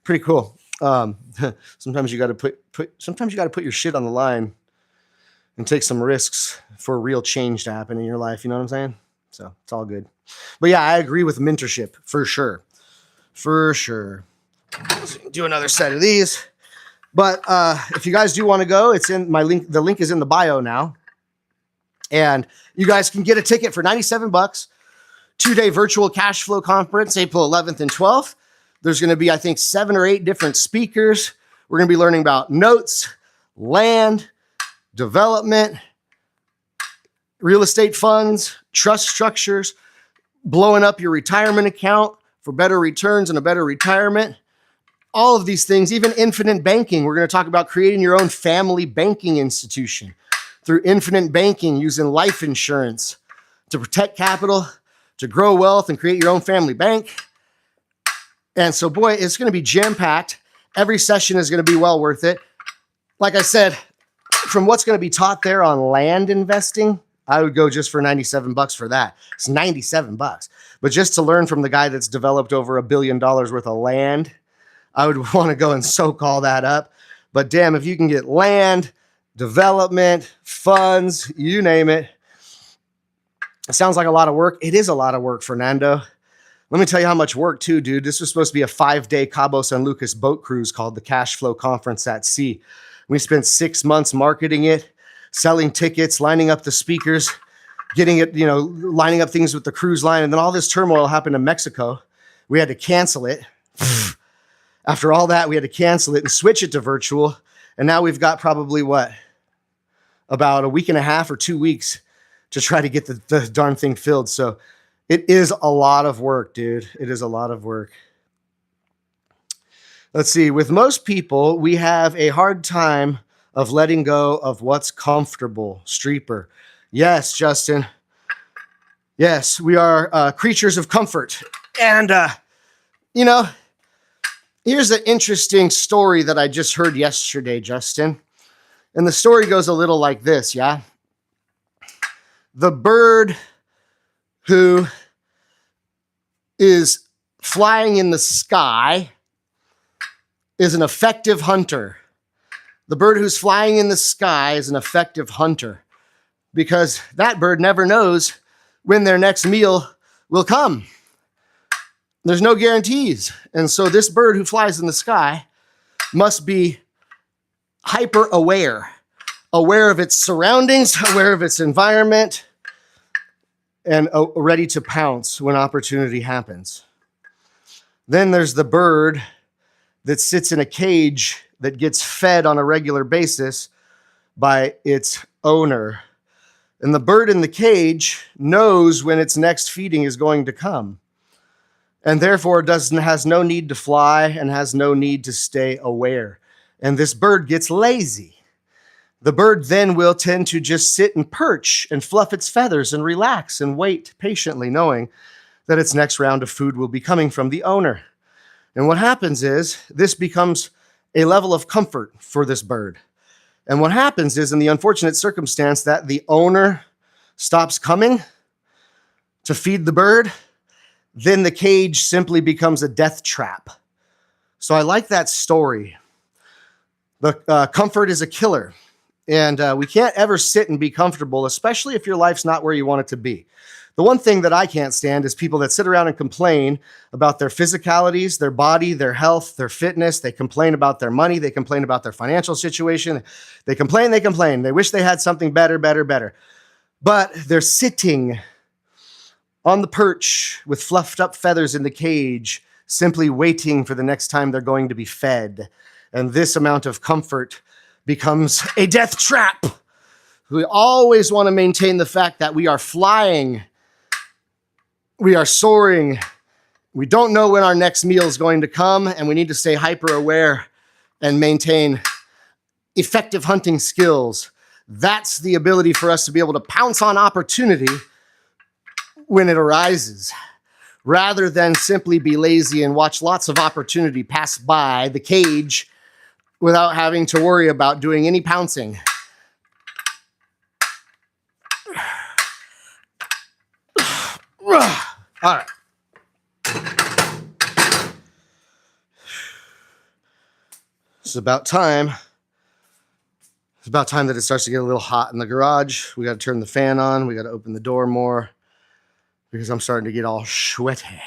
pretty cool. Um, sometimes you got to sometimes you got to put your shit on the line and take some risks for real change to happen in your life. You know what I'm saying? So it's all good. But yeah, I agree with mentorship for sure. For sure. Let's do another set of these. But if you guys do want to go, it's in my link. The link is in the bio now. And you guys can get a ticket for $97. 2-day virtual cash flow conference, April 11th and 12th. There's going to be, I think, 7 or 8 different speakers. We're going to be learning about notes, land, development, real estate funds, trust structures, blowing up your retirement account for better returns and a better retirement. All of these things, even infinite banking. We're going to talk about creating your own family banking institution through infinite banking, using life insurance to protect capital, to grow wealth and create your own family bank. And so, boy, it's going to be jam-packed. Every session is going to be well worth it. Like I said, from what's going to be taught there on land investing, I would go just for $97 for that. It's $97. But just to learn from the guy that's developed over $1 billion worth of land, I would want to go and soak all that up. But damn, if you can get land, development, funds, you name it. It sounds like a lot of work. It is a lot of work, Fernando. Let me tell you how much work too, dude. This was supposed to be a 5-day Cabo San Lucas boat cruise called the Cash Flow Conference at Sea. We spent 6 months marketing it, selling tickets, lining up the speakers, getting it, lining up things with the cruise line. And then all this turmoil happened in Mexico. We had to cancel it. After all that, we had to cancel it and switch it to virtual. And now we've got probably about a week and a half or 2 weeks to try to get the darn thing filled. So it is a lot of work, dude. It is a lot of work. Let's see. With most people, we have a hard time of letting go of what's comfortable. Streeper. Yes, Justin. Yes, we are creatures of comfort. And, here's an interesting story that I just heard yesterday, Justin. And the story goes a little like this, yeah? The bird who is flying in the sky is an effective hunter. The bird who's flying in the sky is an effective hunter because that bird never knows when their next meal will come. There's no guarantees. And so this bird who flies in the sky must be hyper aware of its surroundings, aware of its environment, and ready to pounce when opportunity happens. Then there's the bird that sits in a cage that gets fed on a regular basis by its owner. And the bird in the cage knows when its next feeding is going to come. And therefore has no need to fly and has no need to stay aware. And this bird gets lazy. The bird then will tend to just sit and perch and fluff its feathers and relax and wait patiently, knowing that its next round of food will be coming from the owner. And what happens is this becomes a level of comfort for this bird. And what happens is, in the unfortunate circumstance that the owner stops coming to feed the bird, then the cage simply becomes a death trap. So I like that story. The comfort is a killer. And we can't ever sit and be comfortable, especially if your life's not where you want it to be. The one thing that I can't stand is people that sit around and complain about their physicalities, their body, their health, their fitness. They complain about their money. They complain about their financial situation. They complain. They wish they had something better. But they're sitting on the perch with fluffed up feathers in the cage, simply waiting for the next time they're going to be fed. And this amount of comfort becomes a death trap. We always want to maintain the fact that we are flying, we are soaring, we don't know when our next meal is going to come, and we need to stay hyper aware and maintain effective hunting skills. That's the ability for us to be able to pounce on opportunity when it arises, rather than simply be lazy and watch lots of opportunity pass by the cage without having to worry about doing any pouncing. All right. It's about time. It's about time that it starts to get a little hot in the garage. We got to turn the fan on. We got to open the door more because I'm starting to get all sweaty.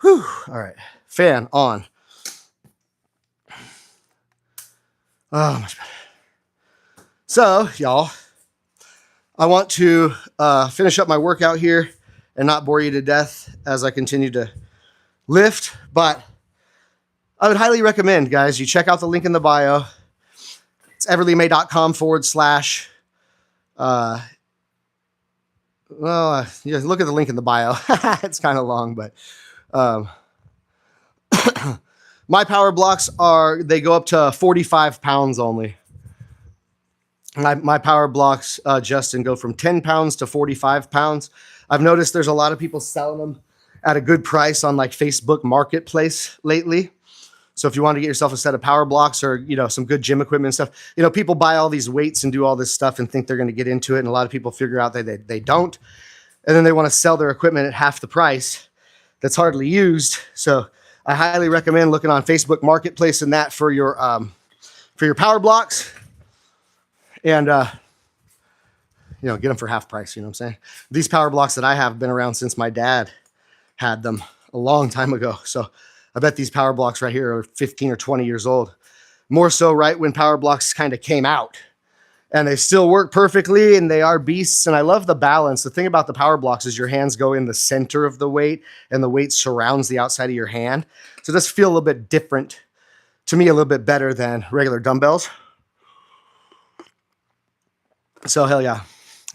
Whew. All right. Fan on. Oh, much better. So, y'all, I want to finish up my workout here and not bore you to death as I continue to lift, but I would highly recommend, guys, you check out the link in the bio. It's everlymay.com/. Yeah, look at the link in the bio. It's kind of long, but my power blocks they go up to 45 pounds only. My power blocks, Justin, go from 10 pounds to 45 pounds. I've noticed there's a lot of people selling them at a good price on like Facebook Marketplace lately. So if you want to get yourself a set of power blocks or, some good gym equipment and stuff, people buy all these weights and do all this stuff and think they're going to get into it. And a lot of people figure out that they don't. And then they want to sell their equipment at half the price that's hardly used. So I highly recommend looking on Facebook Marketplace and that for your power blocks. And, get them for half price, you know what I'm saying? These power blocks that I have been around since my dad had them a long time ago. So I bet these power blocks right here are 15 or 20 years old. More so right when power blocks kind of came out. And they still work perfectly, and they are beasts. And I love the balance. The thing about the power blocks is your hands go in the center of the weight, and the weight surrounds the outside of your hand. So it does feel a little bit different, to me, a little bit better than regular dumbbells. So hell yeah.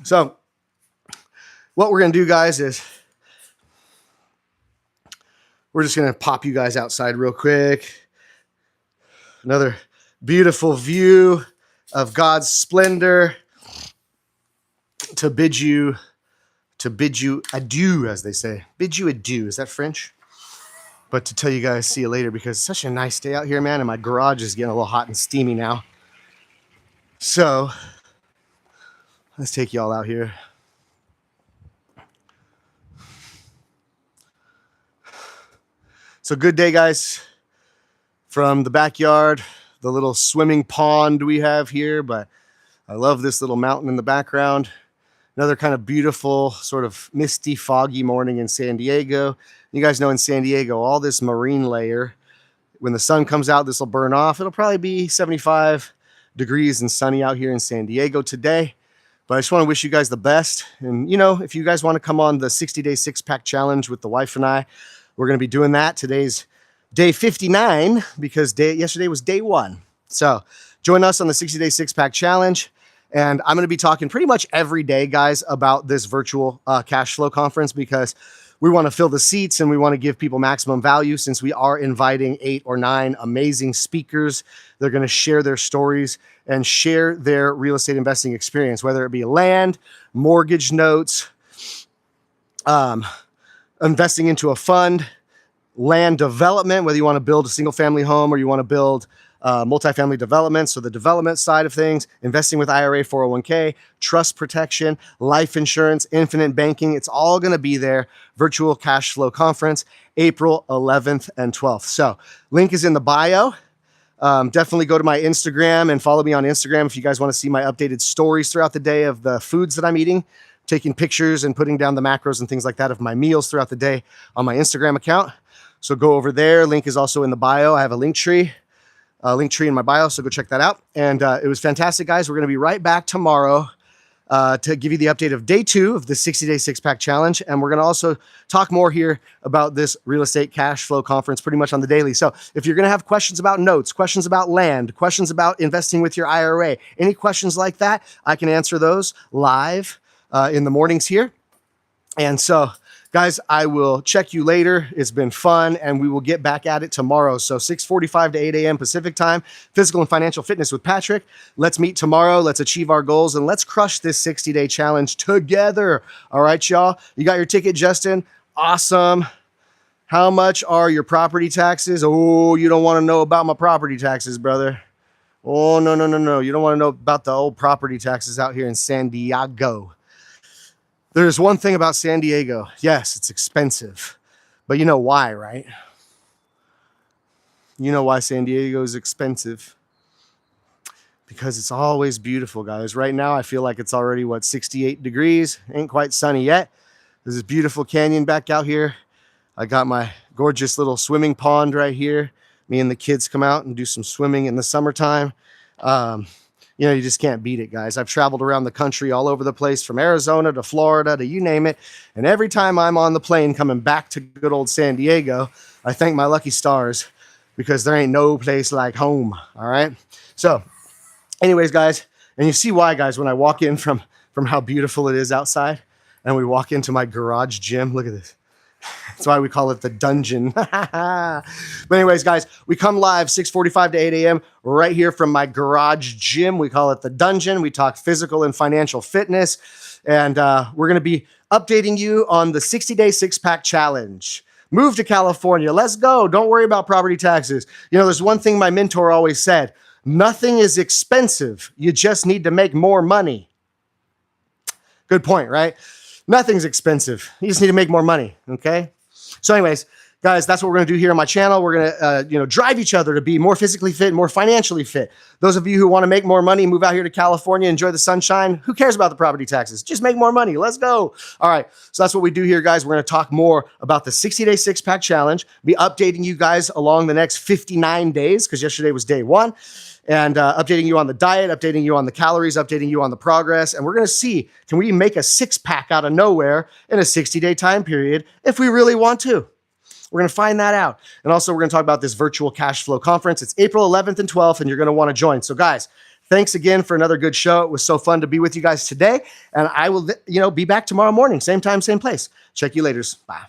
So what we're going to do, guys, is we're just going to pop you guys outside real quick. Another beautiful view of God's splendor to bid you adieu, as they say. Bid you adieu. Is that French? But to tell you guys, see you later, because it's such a nice day out here, man, and my garage is getting a little hot and steamy now. So let's take y'all out here. So good day, guys, from the backyard, the little swimming pond we have here, but I love this little mountain in the background. Another kind of beautiful, sort of misty, foggy morning in San Diego. You guys know in San Diego, all this marine layer, when the sun comes out, this will burn off. It'll probably be 75 degrees and sunny out here in San Diego today. But I just want to wish you guys the best. And, if you guys want to come on the 60-day six-pack challenge with the wife and I, we're going to be doing that. Today's day 59 because yesterday was day 1. So join us on the 60-day six-pack challenge. And I'm going to be talking pretty much every day, guys, about this virtual cash flow conference because we want to fill the seats and we want to give people maximum value since we are inviting 8 or 9 amazing speakers. They're going to share their stories and share their real estate investing experience, whether it be land, mortgage notes, investing into a fund, land development, whether you want to build a single family home or you want to build multifamily development. So the development side of things, investing with IRA, 401k, trust protection, life insurance, infinite banking. It's all going to be there. Virtual cash flow conference, April 11th and 12th. So link is in the bio. Definitely go to my Instagram and follow me on Instagram if you guys want to see my updated stories throughout the day of the foods that I'm eating, taking pictures and putting down the macros and things like that of my meals throughout the day on my Instagram account. So go over there. Link is also in the bio. I have a link tree in my bio, so go check that out. And it was fantastic, guys. We're going to be right back tomorrow to give you the update of day 2 of the 60-day six-pack challenge. And we're going to also talk more here about this real estate cash flow conference pretty much on the daily. So if you're going to have questions about notes, questions about land, questions about investing with your IRA, any questions like that, I can answer those live in the mornings here. And so, guys, I will check you later. It's been fun, and we will get back at it tomorrow. So 6:45 to 8 a.m. Pacific time, physical and financial fitness with Patrick. Let's meet tomorrow. Let's achieve our goals, and let's crush this 60-day challenge together. All right, y'all? You got your ticket, Justin? Awesome. How much are your property taxes? Oh, you don't want to know about my property taxes, brother. Oh, no, no, no, no. You don't want to know about the old property taxes out here in San Diego. There's one thing about San Diego. Yes, it's expensive, but you know why, right? You know why San Diego is expensive? Because it's always beautiful, guys. Right now, I feel like it's already, 68 degrees. Ain't quite sunny yet. There's this beautiful canyon back out here. I got my gorgeous little swimming pond right here. Me and the kids come out and do some swimming in the summertime. Um, you just can't beat it, guys. I've traveled around the country all over the place, from Arizona to Florida to you name it. And every time I'm on the plane coming back to good old San Diego, I thank my lucky stars, because there ain't no place like home. All right. So anyways, guys, and you see why, guys, when I walk in from how beautiful it is outside, and we walk into my garage gym. Look at this. That's why we call it the dungeon. But anyways, guys, we come live 6:45 to 8 a.m. right here from my garage gym. We call it the dungeon. We talk physical and financial fitness. And we're going to be updating you on the 60-day six-pack challenge. Move to California. Let's go. Don't worry about property taxes. There's one thing my mentor always said: nothing is expensive. You just need to make more money. Good point, right? Nothing's expensive. You just need to make more money, okay? So anyways, guys, that's what we're going to do here on my channel. We're going to, drive each other to be more physically fit, more financially fit. Those of you who want to make more money, move out here to California, enjoy the sunshine. Who cares about the property taxes? Just make more money. Let's go. All right. So that's what we do here, guys. We're going to talk more about the 60-day six-pack challenge, be updating you guys along the next 59 days, because yesterday was day 1. And updating you on the diet, updating you on the calories, updating you on the progress. And we're going to see, can we make a six-pack out of nowhere in a 60-day time period if we really want to? We're going to find that out. And also, we're going to talk about this virtual cash flow conference. It's April 11th and 12th, and you're going to want to join. So, guys, thanks again for another good show. It was so fun to be with you guys today. And I will, be back tomorrow morning. Same time, same place. Check you later. Bye.